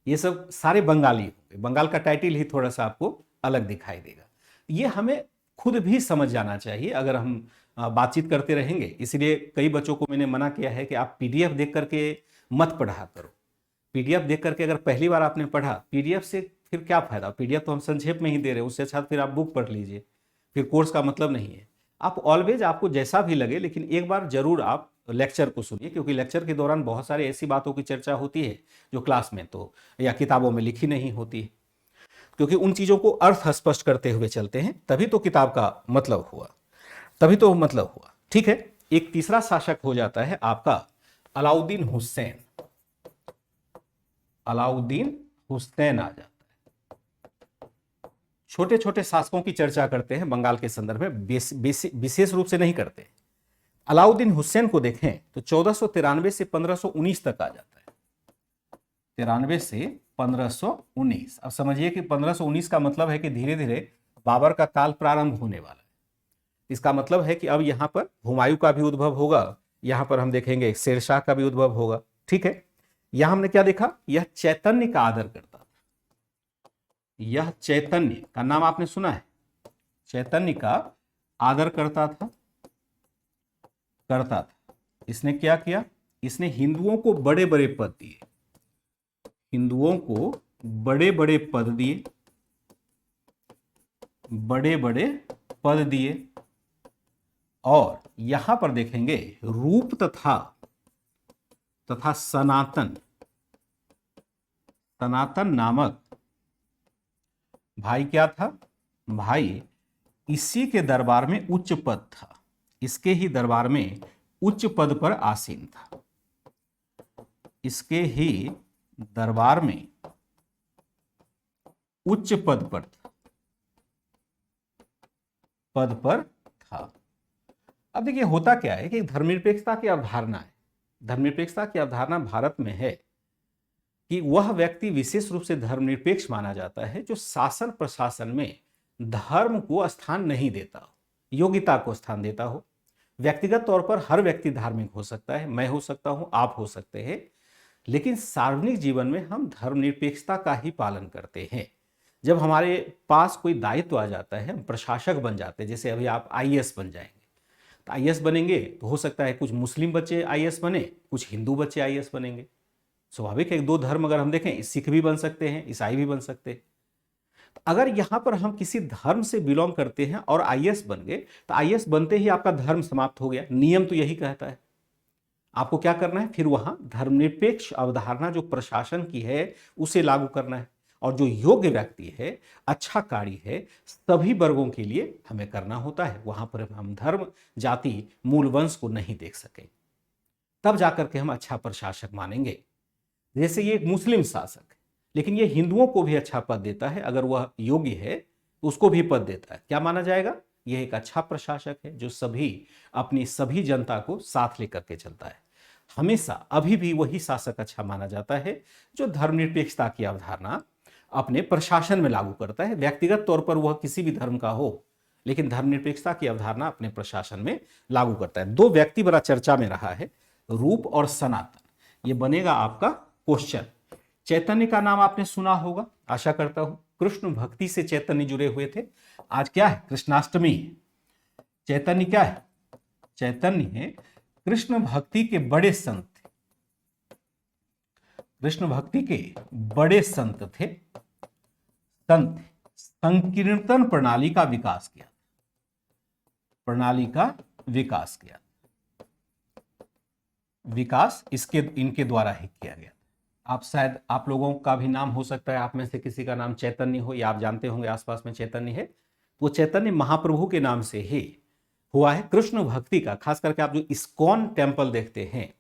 ये सब सारे बंगाली होंगे। बंगाल का टाइटल ही थोड़ा सा आपको अलग दिखाई देगा। ये हमें खुद भी समझ जाना चाहिए अगर हम बातचीत करते रहेंगे। इसलिए कई बच्चों को मैंने मना किया है कि आप पीडीएफ देख करके मत पढ़ा करो। पीडीएफ देख करके अगर पहली बार आपने पढ़ा, पीडीएफ से फिर क्या फायदा? पीडीएफ तो हम संक्षेप में ही दे रहे हैं, उससे अच्छा फिर आप बुक पढ़ लीजिए, फिर कोर्स का मतलब नहीं है। आप ऑलवेज, आपको जैसा भी लगे, लेकिन एक बार जरूर आप लेक्चर को सुनिए, क्योंकि लेक्चर के दौरान बहुत सारी ऐसी बातों की चर्चा होती है जो क्लास में तो या किताबों में लिखी नहीं होती है, क्योंकि उन चीजों को अर्थ स्पष्ट करते हुए चलते हैं, तभी तो किताब का मतलब हुआ, तभी तो मतलब हुआ। ठीक है, एक तीसरा शासक हो जाता है आपका अलाउद्दीन हुसैन। अलाउद्दीन हुसैन आ जाता है। छोटे छोटे शासकों की चर्चा करते हैं बंगाल के संदर्भ में, विशेष रूप से नहीं करते। अलाउद्दीन हुसैन को देखें तो 1493 से 1519 तक आ जाता है। 93 से 1519। अब समझिए कि 1519 का मतलब है कि धीरे धीरे बाबर का काल प्रारंभ होने वाला है। इसका मतलब है कि अब यहां पर हुमायूं का भी उद्भव होगा, यहां पर हम देखेंगे शेरशाह का भी उद्भव होगा। ठीक है, यहां हमने क्या देखा? यह चैतन्य का आदर करता था। यह चैतन्य का नाम आपने सुना है? चैतन्य का आदर करता था। इसने क्या किया? इसने हिंदुओं को बड़े बड़े पद दिए। हिंदुओं को बड़े बड़े पद दिए, बड़े बड़े पद दिए। और यहां पर देखेंगे रूप तथा सनातन नामक भाई क्या था? भाई इसी के दरबार में उच्च पद था, इसके ही दरबार में उच्च पद पर आसीन था। इसके ही दरबार में उच्च पद पर था। अब देखिए होता क्या है कि धर्मनिरपेक्षता की अवधारणा है। धर्मनिरपेक्षता की अवधारणा भारत में है कि वह व्यक्ति विशेष रूप से धर्मनिरपेक्ष माना जाता है जो शासन प्रशासन में धर्म को स्थान नहीं देता हो, योग्यता को स्थान देता हो। व्यक्तिगत तौर पर हर व्यक्ति धार्मिक हो सकता है, मैं हो सकता हूं, आप हो सकते हैं, लेकिन सार्वजनिक जीवन में हम धर्मनिरपेक्षता का ही पालन करते हैं। जब हमारे पास कोई दायित्व आ जाता है, हम प्रशासक बन जाते हैं, जैसे अभी आप आईएएस बन जाएंगे, तो आईएएस बनेंगे तो हो सकता है कुछ मुस्लिम बच्चे आईएएस बने, कुछ हिंदू बच्चे आईएएस बनेंगे। स्वाभाविक है, दो धर्म अगर हम देखें, सिख भी बन सकते हैं, ईसाई भी बन सकते हैं। तो अगर यहां पर हम किसी धर्म से बिलोंग करते हैं और आईएएस बन गए, तो आईएएस बनते ही आपका धर्म समाप्त हो गया। नियम तो यही कहता है। आपको क्या करना है? फिर वहां धर्मनिरपेक्ष अवधारणा जो प्रशासन की है उसे लागू करना है, और जो योग्य व्यक्ति है, अच्छा कार्य है, सभी वर्गों के लिए हमें करना होता है। वहां पर हम धर्म, जाति, मूल वंश को नहीं देख सके, तब जाकर के हम अच्छा प्रशासक मानेंगे। जैसे ये एक मुस्लिम शासक है, लेकिन ये हिंदुओं को भी अच्छा पद देता है, अगर वह योग्य है तो उसको भी पद देता है। क्या माना जाएगा? यह एक अच्छा प्रशासक है जो अपनी सभी जनता को साथ लेकर के चलता है। हमेशा अभी भी वही शासक अच्छा माना जाता है जो धर्मनिरपेक्षता की अवधारणा अपने प्रशासन में लागू करता है। व्यक्तिगत तौर पर वह किसी भी धर्म का हो, लेकिन धर्मनिरपेक्षता की अवधारणा अपने प्रशासन में लागू करता है। दो व्यक्ति बड़ा चर्चा में रहा है, रूप और सनातन। ये बनेगा आपका क्वेश्चन। चैतन्य का नाम आपने सुना होगा, आशा करता हूं। कृष्ण भक्ति से चैतन्य जुड़े हुए थे। आज क्या है? कृष्णाष्टमी है। चैतन्य क्या है? चैतन्य है कृष्ण भक्ति के बड़े संत थे। कृष्ण भक्ति के बड़े संत थे। संकीर्तन प्रणाली का विकास किया। विकास इनके द्वारा ही किया गया। आप लोगों का भी नाम हो सकता है, आप में से किसी का नाम चैतन्य हो, या आप जानते होंगे आसपास में चैतन्य है। वो चैतन्य महाप्रभु के नाम से ही हुआ है। कृष्ण भक्ति का, खास करके आप जो इस्कॉन टेम्पल देखते हैं,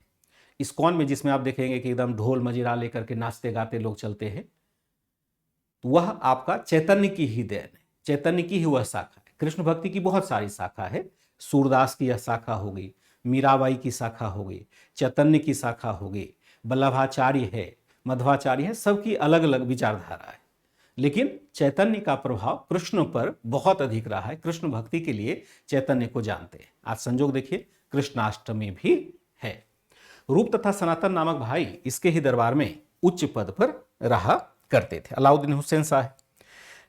इस्कॉन में जिसमें आप देखेंगे कि एकदम ढोल मजीरा लेकर के नाचते गाते लोग चलते हैं, तो वह आपका चैतन्य की ही देन है, चैतन्य की ही वह शाखा है। कृष्ण भक्ति की बहुत सारी शाखा है। सूरदास की यह शाखा हो गई, मीराबाई की शाखा हो गई, चैतन्य की शाखा हो गई, वल्लभाचार्य है, मध्वाचार्य है, सबकी अलग अलग विचारधारा है, लेकिन चैतन्य का प्रभाव कृष्ण पर बहुत अधिक रहा है। कृष्ण भक्ति के लिए चैतन्य को जानते हैं। आज संजोग देखिए, कृष्णाष्टमी भी है। रूप तथा सनातन नामक भाई इसके ही दरबार में उच्च पद पर रहा करते थे। अलाउद्दीन हुसैन शाह।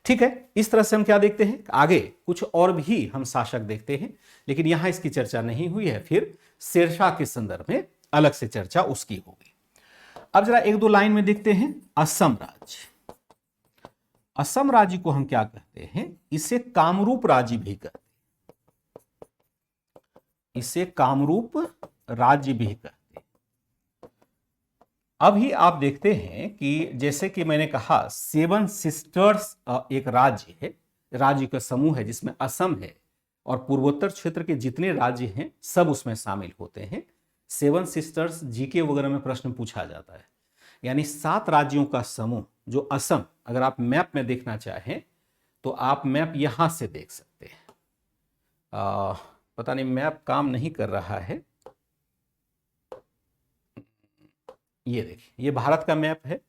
ठीक है, इस तरह से हम क्या देखते हैं, आगे कुछ और भी हम शासक देखते हैं, लेकिन यहां इसकी चर्चा नहीं हुई है, फिर शेरशाह के संदर्भ में अलग से चर्चा उसकी होगी। अब जरा एक दो लाइन में देखते हैं असम राज्य। असम राज्य को हम क्या कहते हैं, इसे कामरूप राज्य भी कहते हैं, इसे कामरूप राज्य भी कहते हैं। अभी आप देखते हैं कि जैसे कि मैंने कहा 7 सिस्टर्स एक राज्य है, राज्य का समूह है जिसमें असम है और पूर्वोत्तर क्षेत्र के जितने राज्य हैं सब उसमें शामिल होते हैं। 7 सिस्टर्स जीके वगैरह में प्रश्न पूछा जाता है, यानी 7 राज्यों का समूह जो असम, अगर आप मैप में देखना चाहें तो आप मैप यहां से देख सकते हैं। पता नहीं मैप काम नहीं कर रहा है, ये देखिए ये भारत का मैप है।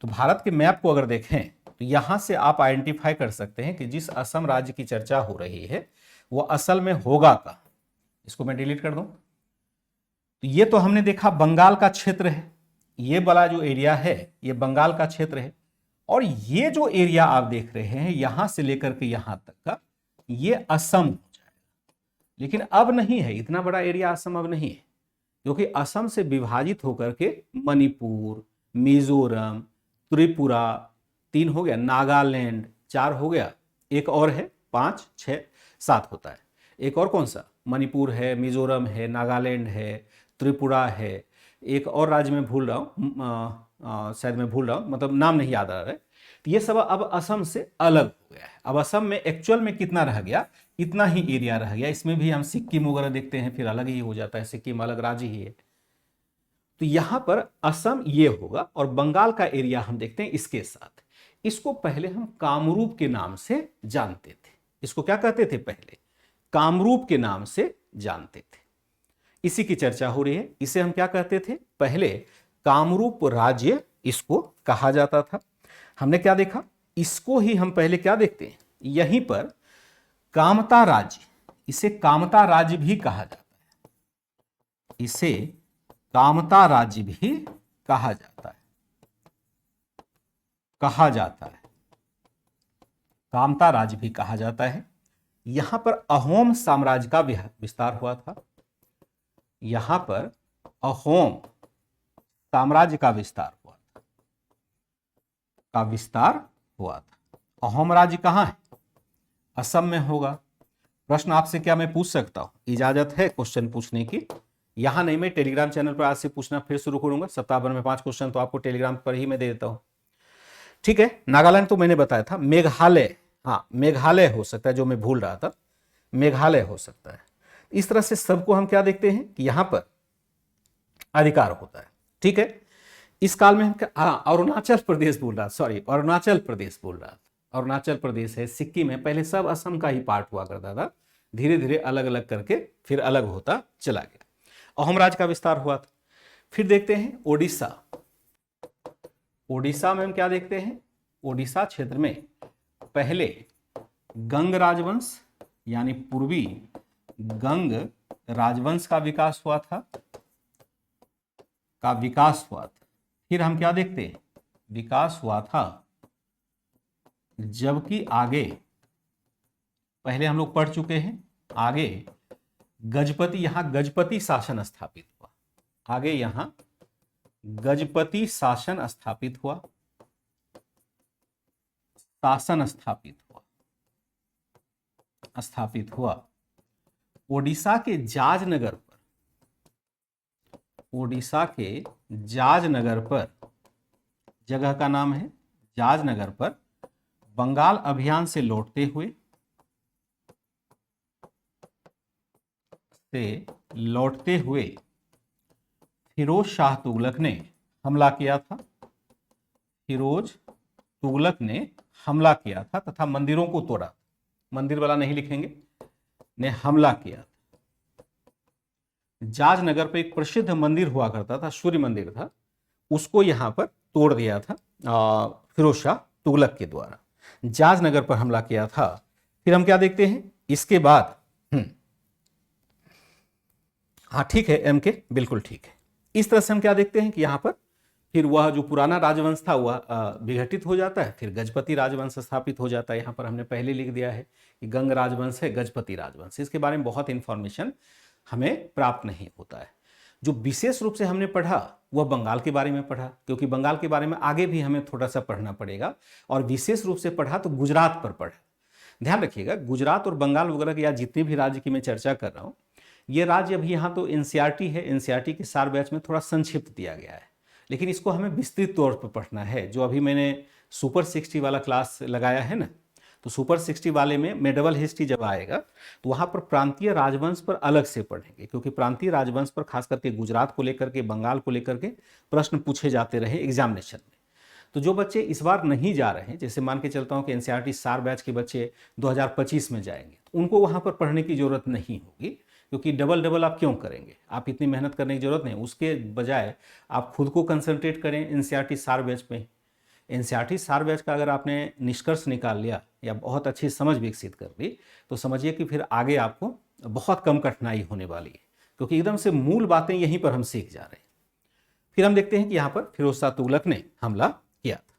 तो भारत के मैप को अगर देखें तो यहां से आप आइडेंटिफाई कर सकते हैं कि जिस असम राज्य की चर्चा हो रही है वो असल में होगा कहां। इसको मैं डिलीट कर दूं। तो ये तो हमने देखा बंगाल का क्षेत्र है, ये वाला जो एरिया है ये बंगाल का क्षेत्र है, और ये जो एरिया आप देख रहे हैं यहां से लेकर के यहां तक का ये असम हो जाएगा। लेकिन अब नहीं है, इतना बड़ा एरिया असम अब नहीं है, क्योंकि असम से विभाजित होकर के मणिपुर, मिजोरम, त्रिपुरा 3 हो गया, नागालैंड 4 हो गया, एक और है 5, 6, 7 होता है। एक और कौन सा, मणिपुर है, मिजोरम है, नागालैंड है, त्रिपुरा है, एक और राज्य में भूल रहा हूँ, शायद मैं भूल रहा हूँ, मतलब नाम नहीं याद आ रहा है। तो ये सब अब असम से अलग हो गया है। अब असम में एक्चुअल में कितना रह गया, इतना ही एरिया रह गया। इसमें भी हम सिक्किम वगैरह देखते हैं, फिर अलग ही हो जाता है, सिक्किम अलग राज्य ही है। तो यहां पर असम ये होगा, और बंगाल का एरिया हम देखते हैं इसके साथ। इसको पहले हम कामरूप के नाम से जानते थे। इसको क्या कहते थे पहले, कामरूप के नाम से जानते थे। इसी की चर्चा हो रही है। इसे हम क्या कहते थे पहले, कामरूप राज्य इसको कहा जाता था। हमने क्या देखा, इसको ही हम पहले क्या देखते हैं, यहीं पर कामता राज्य, इसे कामता राज्य भी कहा जाता है, इसे कामता राज्य भी कहा जाता है, कामता राज्य भी कहा जाता है। यहां पर अहोम साम्राज्य का विस्तार हुआ था, यहां पर अहोम साम्राज्य का विस्तार हुआ था। अहोम राज्य कहां है, असम में होगा। प्रश्न आपसे क्या मैं पूछ सकता हूं, इजाजत है क्वेश्चन पूछने की? यहां नहीं, मैं टेलीग्राम चैनल पर आज से पूछना फिर शुरू करूंगा। सप्ताह भर में 5 क्वेश्चन तो आपको टेलीग्राम पर ही मैं दे देता हूं, ठीक है। नागालैंड तो मैंने बताया था, मेघालय, हाँ मेघालय हो सकता है, जो मैं भूल रहा था, मेघालय हो सकता है। इस तरह से सबको हम क्या देखते हैं कि यहां पर अधिकार होता है, ठीक है। इस काल में हम अरुणाचल प्रदेश बोल रहा, सॉरी अरुणाचल प्रदेश बोल रहा था, अरुणाचल प्रदेश है, सिक्किम है, पहले सब असम का ही पार्ट हुआ करता था, धीरे धीरे अलग अलग करके फिर अलग होता चला गया। अहोम राज्य का विस्तार हुआ था। फिर देखते हैं ओडिशा। ओडिशा में हम क्या देखते हैं, ओडिशा क्षेत्र में पहले गंग राजवंश यानी पूर्वी गंग राजवंश का विकास हुआ था, फिर हम क्या देखते हैं, विकास हुआ था, जबकि आगे पहले हम लोग पढ़ चुके हैं, आगे गजपति, यहां गजपति शासन स्थापित हुआ, आगे यहां गजपति शासन स्थापित हुआ, ओडिशा के जाजनगर पर, जगह का नाम है जाजनगर पर, बंगाल अभियान से लौटते हुए फिरोज शाह तुगलक ने हमला किया था, तथा मंदिरों को तोड़ा। मंदिर वाला नहीं लिखेंगे, ने हमला किया। जाजनगर पर एक प्रसिद्ध मंदिर हुआ करता था, सूर्य मंदिर था, उसको यहां पर तोड़ दिया था फिरोज शाह तुगलक के द्वारा। जाजनगर पर हमला किया था। फिर हम क्या देखते हैं इसके बाद, हाँ ठीक है, एम के बिल्कुल ठीक है। इस तरह से हम क्या देखते हैं कि यहां पर फिर वह जो पुराना राजवंश था वह विघटित हो जाता है, फिर गजपति राजवंश स्थापित हो जाता है। यहाँ पर हमने पहले लिख दिया है कि गंग राजवंश है, गजपति राजवंश। इसके बारे में बहुत इंफॉर्मेशन हमें प्राप्त नहीं होता है। जो विशेष रूप से हमने पढ़ा वह बंगाल के बारे में पढ़ा, क्योंकि बंगाल के बारे में आगे भी हमें थोड़ा सा पढ़ना पड़ेगा, और विशेष रूप से पढ़ा तो गुजरात पर पढ़ा। ध्यान रखिएगा, गुजरात और बंगाल वगैरह के या जितने भी राज्य की मैं चर्चा कर रहा हूँ, ये राज्य अभी यहाँ तो एनसीईआरटी है, एनसीईआरटी के सार बैच में थोड़ा संक्षिप्त दिया गया है, लेकिन इसको हमें विस्तृत तौर पर पढ़ना है। जो अभी मैंने सुपर 60 वाला क्लास लगाया है ना, तो सुपर 60 वाले में मेडिवल हिस्ट्री जब आएगा तो वहाँ पर प्रांतीय राजवंश पर अलग से पढ़ेंगे, क्योंकि प्रांतीय राजवंश पर खास करके गुजरात को लेकर के, बंगाल को लेकर के प्रश्न पूछे जाते रहे एग्जामिनेशन में। तो जो बच्चे इस बार नहीं जा रहे हैं, जैसे मान के चलता हूँ कि एनसीईआरटी सार बैच के बच्चे 2025 में जाएंगे, तो उनको वहाँ पर पढ़ने की जरूरत नहीं होगी, क्योंकि डबल डबल आप क्यों करेंगे, आप इतनी मेहनत करने की जरूरत नहीं। उसके बजाय आप खुद को कंसंट्रेट करें एनसीईआरटी सार बैच पे। एनसीईआरटी सार बैच का अगर आपने निष्कर्ष निकाल लिया या बहुत अच्छी समझ विकसित कर ली, तो समझिए कि फिर आगे आपको बहुत कम कठिनाई होने वाली है, क्योंकि एकदम से मूल बातें यहीं पर हम सीख जा रहे हैं। फिर हम देखते हैं कि यहाँ पर फिरोज शाह तुगलक ने हमला किया था।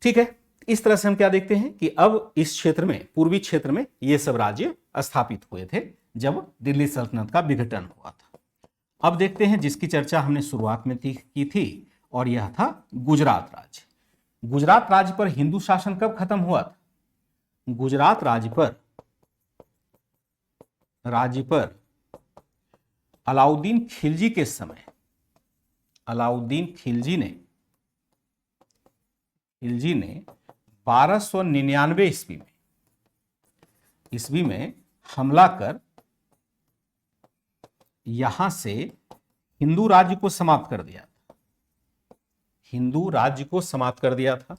ठीक है, इस तरह से हम क्या देखते हैं कि अब इस क्षेत्र में, पूर्वी क्षेत्र में ये सब राज्य स्थापित हुए थे जब दिल्ली सल्तनत का विघटन हुआ था। अब देखते हैं जिसकी चर्चा हमने शुरुआत में की थी, और यह था गुजरात राज्य। गुजरात राज्य पर हिंदू शासन कब खत्म हुआ था? गुजरात राज्य पर अलाउद्दीन खिलजी के समय, अलाउद्दीन खिलजी ने 1299 ईस्वी में हमला कर यहां से हिंदू राज्य को समाप्त कर दिया था। हिंदू राज्य को समाप्त कर दिया था,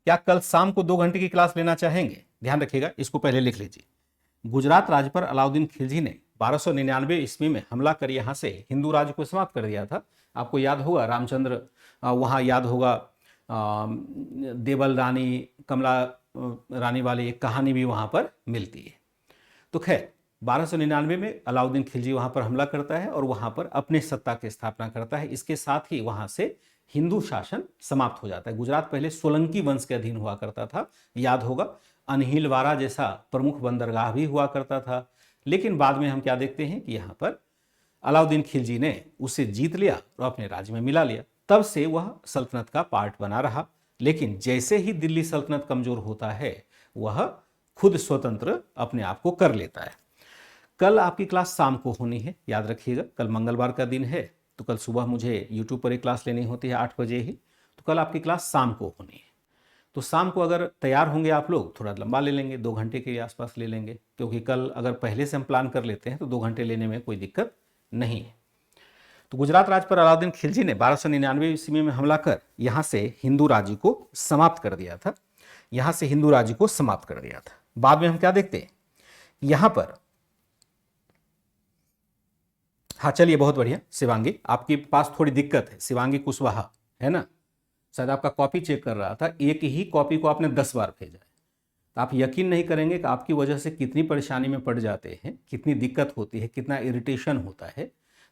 क्या कल शाम को 2 घंटे की क्लास लेना चाहेंगे? ध्यान रखिएगा, इसको पहले लिख लीजिए। गुजरात राज्य पर अलाउद्दीन खिलजी ने 1299 ईस्वी में हमला कर यहां से हिंदू राज्य को समाप्त कर दिया था। आपको याद होगा रामचंद्र, वहां याद होगा देवल रानी, कमला रानी वाली एक कहानी भी वहां पर मिलती है। तो खैर 1299 में अलाउद्दीन खिलजी वहां पर हमला करता है और वहां पर अपने सत्ता की स्थापना करता है। इसके साथ ही वहां से हिंदू शासन समाप्त हो जाता है। गुजरात पहले सोलंकी वंश के अधीन हुआ करता था, याद होगा। अनहिलवाड़ा जैसा प्रमुख बंदरगाह भी हुआ करता था, लेकिन बाद में हम क्या देखते हैं कि यहाँ पर अलाउद्दीन खिलजी ने उसे जीत लिया और अपने राज्य में मिला लिया। तब से वह सल्तनत का पार्ट बना रहा, लेकिन जैसे ही दिल्ली सल्तनत कमजोर होता है वह खुद स्वतंत्र अपने आप को कर लेता है। कल आपकी क्लास शाम को होनी है, याद रखिएगा। कल मंगलवार का दिन है, तो कल सुबह मुझे यूट्यूब पर एक क्लास लेनी होती है 8 बजे ही, तो कल आपकी क्लास शाम को होनी है। तो शाम को अगर तैयार होंगे आप लोग, थोड़ा लंबा ले लेंगे, 2 घंटे के आसपास ले लेंगे, क्योंकि कल अगर पहले से हम प्लान कर लेते हैं तो 2 घंटे लेने में कोई दिक्कत नहीं है। तो गुजरात राज्य पर अलाउद्दीन खिलजी ने 1299 ईस्वी में हमला कर यहाँ से हिंदू राज्य को समाप्त कर दिया था। बाद में हम क्या देखते हैं, यहाँ पर, हाँ चलिए बहुत बढ़िया, शिवांगी आपके पास थोड़ी दिक्कत है, शिवांगी कुशवाहा है ना, शायद आपका कॉपी चेक कर रहा था, एक ही कॉपी को आपने 10 बार भेजा है। तो आप यकीन नहीं करेंगे कि आपकी वजह से कितनी परेशानी में पड़ जाते हैं, कितनी दिक्कत होती है, कितना इरिटेशन होता है।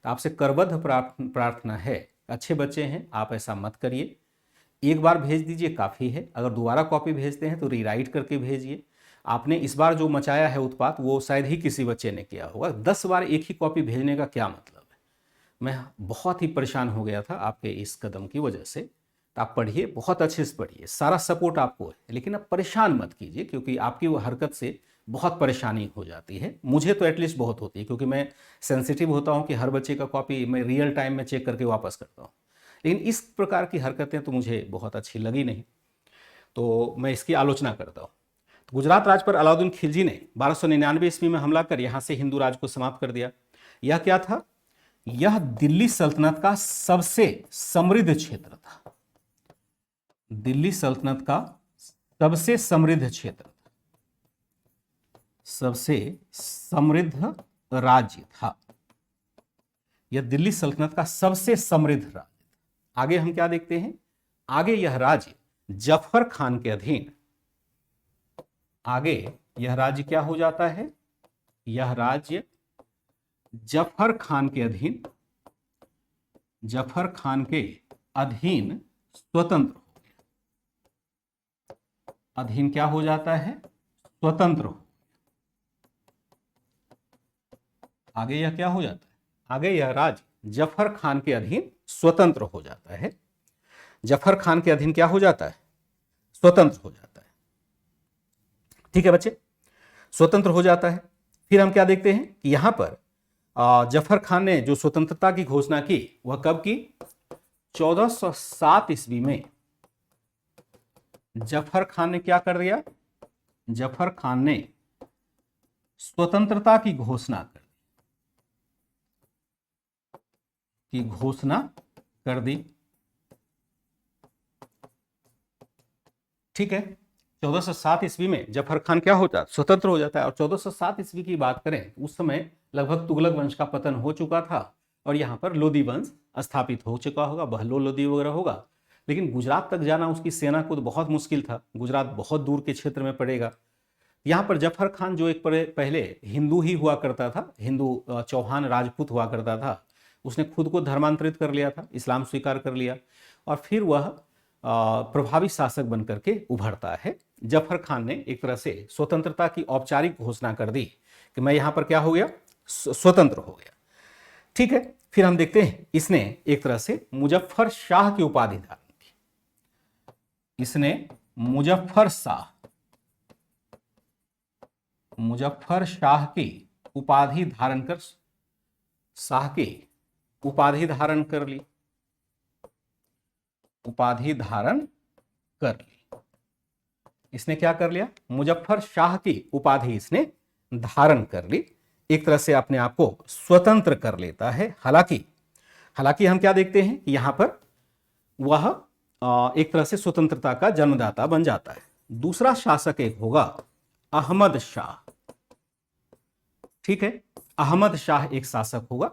तो आपसे करबद्ध प्रार्थना है, अच्छे बच्चे हैं आप ऐसा मत करिए, एक बार भेज दीजिए काफ़ी है। अगर दोबारा कॉपी भेजते हैं तो रीराइट करके भेजिए। आपने इस बार जो मचाया है उत्पात वो शायद ही किसी बच्चे ने किया होगा। 10 बार एक ही कॉपी भेजने का क्या मतलब है? मैं बहुत ही परेशान हो गया था आपके इस कदम की वजह से। तो आप पढ़िए, बहुत अच्छे से पढ़िए, सारा सपोर्ट आपको है, लेकिन आप परेशान मत कीजिए, क्योंकि आपकी वो हरकत से बहुत परेशानी हो जाती है। मुझे तो एटलीस्ट बहुत होती है, क्योंकि मैं सेंसिटिव होता हूँ कि हर बच्चे का कॉपी मैं रियल टाइम में चेक करके वापस करता हूँ। लेकिन इस प्रकार की हरकतें तो मुझे बहुत अच्छी लगी नहीं, तो मैं इसकी आलोचना करता हूँ। तो गुजरात राज्य पर अलाउद्दीन खिलजी ने 1299 ईस्वी में हमला कर यहाँ से हिंदू राज्य को समाप्त कर दिया। यह क्या था? यह दिल्ली सल्तनत का सबसे समृद्ध क्षेत्र था। दिल्ली सल्तनत का सबसे समृद्ध क्षेत्र, सबसे समृद्ध राज्य था। यह दिल्ली सल्तनत का सबसे समृद्ध राज्य। आगे हम क्या देखते हैं, आगे यह राज्य जफर खान के अधीन, आगे यह राज्य क्या हो जाता है? यह राज्य जफर खान के अधीन स्वतंत्र, अधीन क्या हो जाता है, स्वतंत्र। आगे यह क्या हो जाता है, आगे यह राज्य जफर खान के अधीन स्वतंत्र हो जाता है। जफर खान के अधीन क्या हो जाता है, स्वतंत्र हो जाता है। ठीक है बच्चे, स्वतंत्र हो जाता है। फिर हम क्या देखते हैं कि यहां पर जफर खान ने जो स्वतंत्रता की घोषणा की वह कब की, 1407 ईस्वी में। जफर खान ने क्या कर दिया, जफर खान ने स्वतंत्रता की घोषणा कर दी। ठीक है, 1407 ईस्वी में जफर खान क्या होता है, स्वतंत्र हो जाता है। और 1407 ईस्वी की बात करें उस समय लगभग तुगलक वंश का पतन हो चुका था और यहाँ पर लोदी वंश स्थापित हो चुका होगा, बहलोल लोदी वगैरह होगा। लेकिन गुजरात तक जाना उसकी सेना को तो बहुत मुश्किल था, गुजरात बहुत दूर के क्षेत्र में पड़ेगा। यहाँ पर जफर खान जो एक पहले हिंदू ही हुआ करता था, हिंदू चौहान राजपूत हुआ करता था, उसने खुद को धर्मांतरित कर लिया था, इस्लाम स्वीकार कर लिया और फिर वह प्रभावी शासक बनकर के उभरता है। जफर खान ने एक तरह से स्वतंत्रता की औपचारिक घोषणा कर दी कि मैं यहां पर क्या हो गया, स्वतंत्र हो गया। ठीक है, फिर हम देखते हैं इसने एक तरह से मुजफ्फर शाह की उपाधि धारण की। इसने मुजफ्फर शाह की उपाधि धारण कर ली। इसने क्या कर लिया, मुजफ्फर शाह की उपाधि इसने धारण कर ली, एक तरह से अपने आप को स्वतंत्र कर लेता है। हालांकि हम क्या देखते हैं कि यहां पर वह एक तरह से स्वतंत्रता का जन्मदाता बन जाता है। दूसरा शासक एक होगा अहमद शाह। ठीक है, अहमद शाह एक शासक होगा।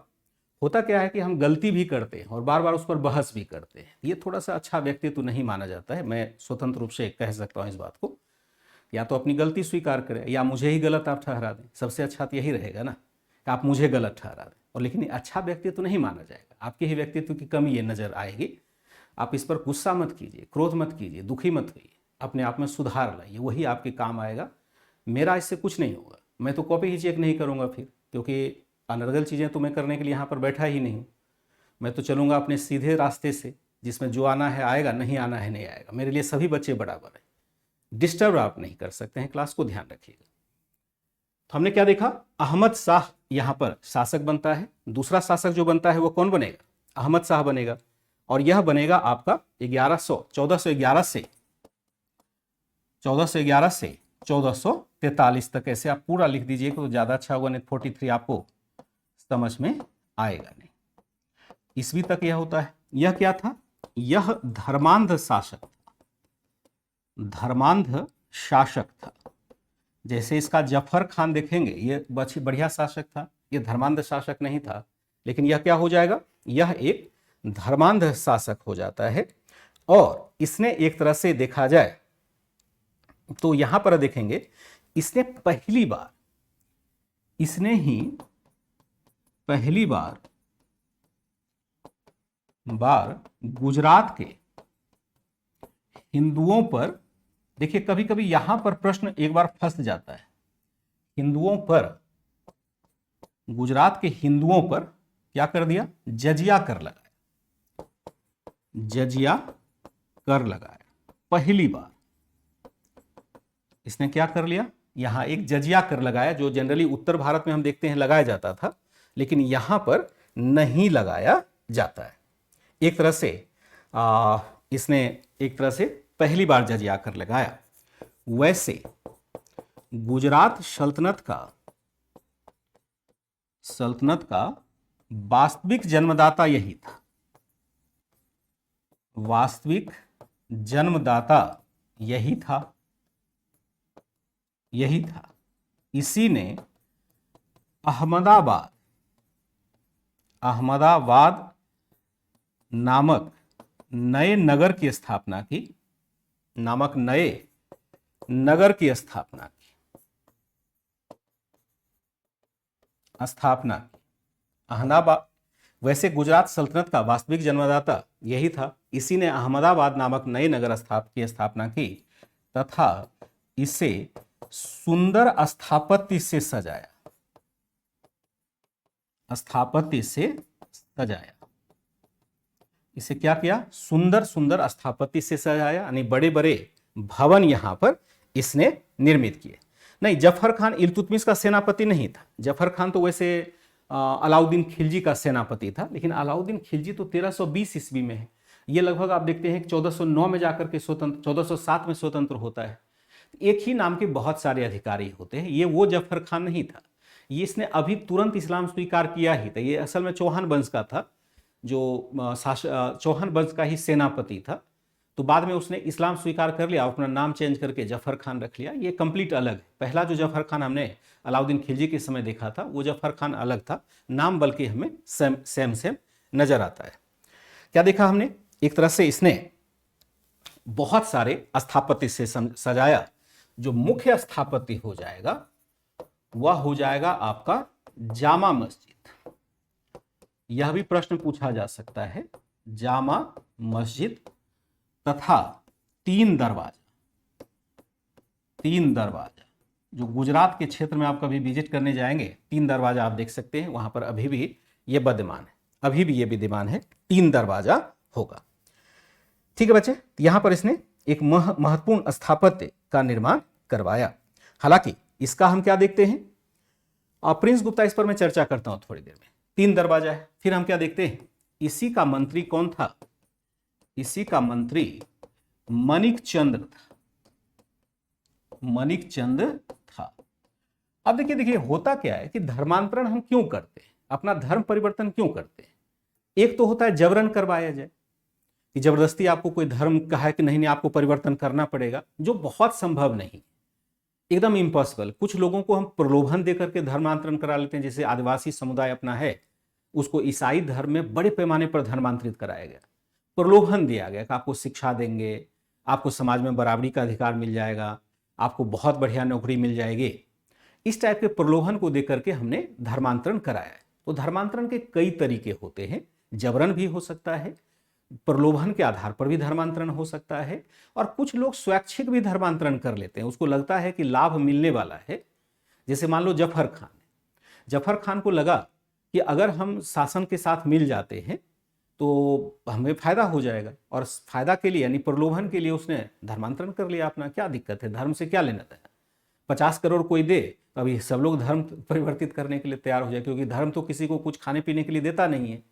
होता क्या है कि हम गलती भी करते हैं और बार बार उस पर बहस भी करते हैं, ये थोड़ा सा अच्छा व्यक्तित्व नहीं माना जाता है। मैं स्वतंत्र रूप से कह सकता हूं इस बात को, या तो अपनी गलती स्वीकार करें या मुझे ही गलत आप ठहरा दें। सबसे अच्छा तो यही रहेगा ना कि आप मुझे गलत ठहरा दें, और लेकिन अच्छा व्यक्तित्व नहीं माना जाएगा, आपके ही व्यक्तित्व की कमी ये नजर आएगी। आप इस पर गुस्सा मत कीजिए, क्रोध मत कीजिए, दुखी मत होइए, अपने आप में सुधार लाइए, वही आपके काम आएगा। मेरा इससे कुछ नहीं होगा, मैं तो कॉपी ही चेक नहीं करूंगा फिर, क्योंकि अनर्गल चीज़ें तो मैं करने के लिए यहाँ पर बैठा ही नहीं हूँ। मैं तो चलूँगा अपने सीधे रास्ते से, जिसमें जो आना है आएगा, नहीं आना है नहीं आएगा। मेरे लिए सभी बच्चे बराबर हैं, डिस्टर्ब आप नहीं कर सकते हैं, क्लास को ध्यान रखिएगा। तो हमने क्या देखा, अहमद शाह यहाँ पर शासक बनता है। दूसरा शासक जो बनता है वो कौन बनेगा, अहमद शाह बनेगा, और यह बनेगा आपका 1411 से 1443 तक। ऐसे आप पूरा लिख दीजिए तो ज़्यादा अच्छा होगा, नहीं 43 आपको समझ में आएगा नहीं। ईस्वी तक यह होता है। यह क्या था, यह धर्मांध शासक था। जैसे इसका जफर खान देखेंगे, यह बढ़िया शासक था, यह धर्मांध शासक नहीं था। लेकिन यह क्या हो जाएगा, यह एक धर्मांध शासक हो जाता है। और इसने एक तरह से देखा जाए तो यहां पर देखेंगे, इसने पहली बार गुजरात के हिंदुओं पर, देखिए कभी कभी यहां पर प्रश्न एक बार फंस जाता है, गुजरात के हिंदुओं पर क्या कर दिया, जजिया कर लगाया। पहली बार इसने क्या कर लिया, यहां एक जजिया कर लगाया, जो जनरली उत्तर भारत में हम देखते हैं लगाया जाता था, लेकिन यहां पर नहीं लगाया जाता है। एक तरह से इसने एक तरह से पहली बार जजिया कर लगाया। वैसे गुजरात सल्तनत का वास्तविक जन्मदाता यही था, यही था। इसी ने अहमदाबाद नामक नए नगर की स्थापना की, स्थापना की। अहमदाबाद, वैसे गुजरात सल्तनत का वास्तविक जन्मदाता यही था। इसी ने अहमदाबाद नामक नए नगर की स्थापना की तथा इसे सुंदर स्थापत्य से सजाया। स्थापत्य से सजाया, इसे क्या किया? सुंदर सुंदर स्थापत्य से सजाया, यानी बड़े बड़े भवन यहां पर इसने निर्मित किए। नहीं, जफर खान इल्तुतमिश का सेनापति नहीं था। जफर खान तो वैसे अलाउद्दीन खिलजी का सेनापति था, लेकिन अलाउद्दीन खिलजी तो 1320 ईस्वी में है। ये लगभग आप देखते हैं कि 1409 में जाकर के स्वतंत्र, 1407 में स्वतंत्र होता है। एक ही नाम के बहुत सारे अधिकारी होते हैं। ये वो जफर खान नहीं था, ये इसने अभी तुरंत इस्लाम स्वीकार किया ही था। ये असल में चौहान वंश का था, जो चौहान वंश का ही सेनापति था। तो बाद में उसने इस्लाम स्वीकार कर लिया, अपना नाम चेंज करके जफर खान रख लिया। ये कंप्लीट अलग है। पहला जो जफर खान हमने अलाउद्दीन खिलजी के समय देखा था, वो जफर खान अलग था, नाम बल्कि हमें सेम नजर आता है। क्या देखा हमने? एक तरह से इसने बहुत सारे स्थापत्य से सजाया। जो मुख्य स्थापत्य हो जाएगा वह हो जाएगा आपका जामा मस्जिद। यह भी प्रश्न पूछा जा सकता है। जामा मस्जिद तथा तीन दरवाजा। तीन दरवाजा जो गुजरात के क्षेत्र में आप कभी विजिट करने जाएंगे, तीन दरवाजा आप देख सकते हैं, वहां पर अभी भी ये विद्यमान है, अभी भी ये विद्यमान है, तीन दरवाजा होगा। ठीक है बच्चे, यहां पर इसने एक महत्वपूर्ण स्थापत्य का निर्माण करवाया। हालांकि इसका हम क्या देखते हैं, प्रिंस गुप्ता, इस पर मैं चर्चा करता हूं थोड़ी देर में। तीन दरवाजा है, फिर हम क्या देखते हैं, इसी का मंत्री कौन था? इसी का मंत्री मणिक चंद्र था। मणिक चंद्र था। अब देखिए होता क्या है कि धर्मांतरण हम क्यों करते हैं, अपना धर्म परिवर्तन क्यों करते हैं? एक तो होता है जबरन करवाया जाए, कि जबरदस्ती आपको कोई धर्म कहा कि नहीं आपको परिवर्तन करना पड़ेगा, जो बहुत संभव नहीं, एकदम इम्पॉसिबल। कुछ लोगों को हम प्रलोभन देकर के धर्मांतरण करा लेते हैं। जैसे आदिवासी समुदाय अपना है, उसको ईसाई धर्म में बड़े पैमाने पर धर्मांतरित कराया गया, प्रलोभन दिया गया कि आपको शिक्षा देंगे, आपको समाज में बराबरी का अधिकार मिल जाएगा, आपको बहुत बढ़िया नौकरी मिल जाएगी। इस टाइप के प्रलोभन को देकर के हमने धर्मांतरण कराया है। तो धर्मांतरण के कई तरीके होते हैं, जबरन भी हो सकता है, प्रलोभन के आधार पर भी धर्मांतरण हो सकता है, और कुछ लोग स्वैच्छिक भी धर्मांतरण कर लेते हैं। उसको लगता है कि लाभ मिलने वाला है। जैसे मान लो जफर खान को लगा कि अगर हम शासन के साथ मिल जाते हैं तो हमें फायदा हो जाएगा, और फायदा के लिए यानी प्रलोभन के लिए उसने धर्मांतरण कर लिया अपना। क्या दिक्कत है, धर्म से क्या लेना था? 50 करोड़ कोई दे, अभी सब लोग धर्म परिवर्तित करने के लिए तैयार हो जाए, क्योंकि धर्म तो किसी को कुछ खाने पीने के लिए देता नहीं है।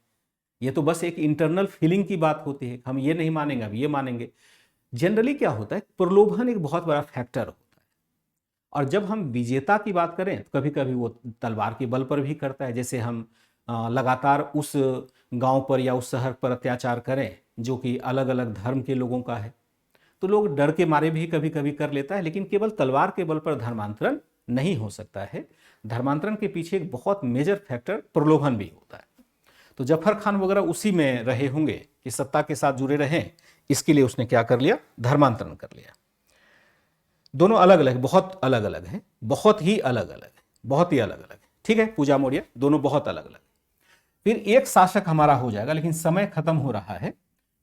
ये तो बस एक इंटरनल फीलिंग की बात होती है, हम ये नहीं मानेंगे, अब ये मानेंगे। जनरली क्या होता है, प्रलोभन एक बहुत बड़ा फैक्टर होता है। और जब हम विजेता की बात करें तो कभी कभी वो तलवार के बल पर भी करता है। जैसे हम लगातार उस गांव पर या उस शहर पर अत्याचार करें जो कि अलग अलग धर्म के लोगों का है, तो लोग डर के मारे भी कभी कभी कर लेता है। लेकिन केवल तलवार के बल पर धर्मांतरण नहीं हो सकता है। धर्मांतरण के पीछे एक बहुत मेजर फैक्टर प्रलोभन भी होता है। तो जफर खान वगैरह उसी में रहे होंगे कि सत्ता के साथ जुड़े रहें, इसके लिए उसने क्या कर लिया, धर्मांतरण कर लिया। दोनों अलग अलग, बहुत अलग अलग है, बहुत ही अलग अलग है, बहुत ही अलग अलग है। ठीक है पूजा मौर्य, दोनों बहुत अलग अलग। फिर एक शासक हमारा हो जाएगा, लेकिन समय खत्म हो रहा है,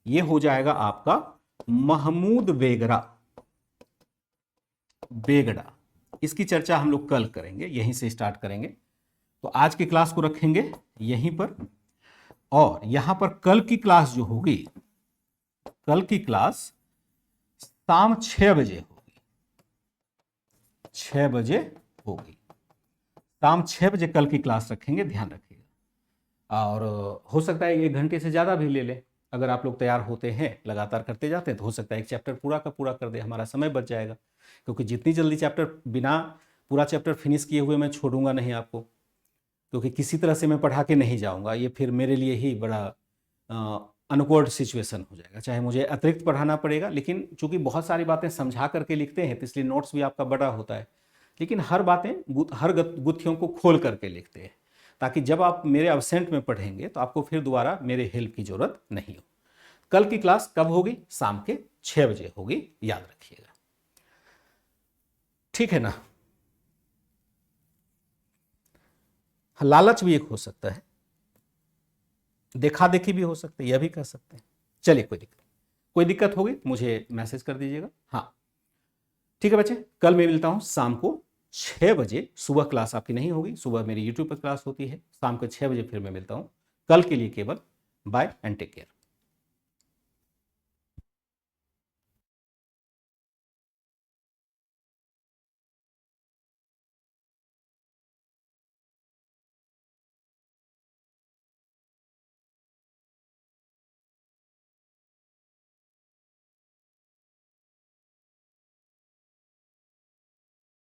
यह हो जाएगा आपका महमूद बेगड़ा। इसकी चर्चा हम लोग कल करेंगे, यहीं से स्टार्ट करेंगे। तो आज की क्लास को रखेंगे यहीं पर, और यहां पर कल की क्लास जो होगी, कल की क्लास शाम 6 बजे होगी। 6 बजे होगी, शाम 6 बजे कल की क्लास रखेंगे, ध्यान रखिएगा। और हो सकता है 1 घंटे से ज़्यादा भी ले लें, अगर आप लोग तैयार होते हैं, लगातार करते जाते हैं, तो हो सकता है एक चैप्टर पूरा का पूरा कर दे, हमारा समय बच जाएगा। क्योंकि जितनी जल्दी चैप्टर, बिना पूरा चैप्टर फिनिश किए हुए मैं छोड़ूंगा नहीं आपको, क्योंकि किसी तरह से मैं पढ़ा के नहीं जाऊंगा। ये फिर मेरे लिए ही बड़ा अनअकवर्ड सिचुएशन हो जाएगा, चाहे मुझे अतिरिक्त पढ़ाना पड़ेगा। लेकिन चूंकि बहुत सारी बातें समझा करके लिखते हैं, तो इसलिए नोट्स भी आपका बड़ा होता है। लेकिन हर बातें, हर गुत्थियों को खोल करके लिखते हैं, ताकि जब आप मेरे अब्सेंट में पढ़ेंगे तो आपको फिर दोबारा मेरे हेल्प की जरूरत नहीं हो। कल की क्लास कब होगी? शाम के 6 बजे होगी, याद रखिएगा। ठीक है ना? लालच भी एक हो सकता है, देखा देखी भी हो सकता है, यह भी कह सकते हैं। चलिए, कोई दिक्कत होगी मुझे मैसेज कर दीजिएगा। हाँ ठीक है बच्चे, कल मैं मिलता हूं शाम को 6 बजे। सुबह क्लास आपकी नहीं होगी, सुबह मेरी यूट्यूब पर क्लास होती है, शाम को 6 बजे फिर मैं मिलता हूं। कल के लिए केवल बाय एंड टेक केयर।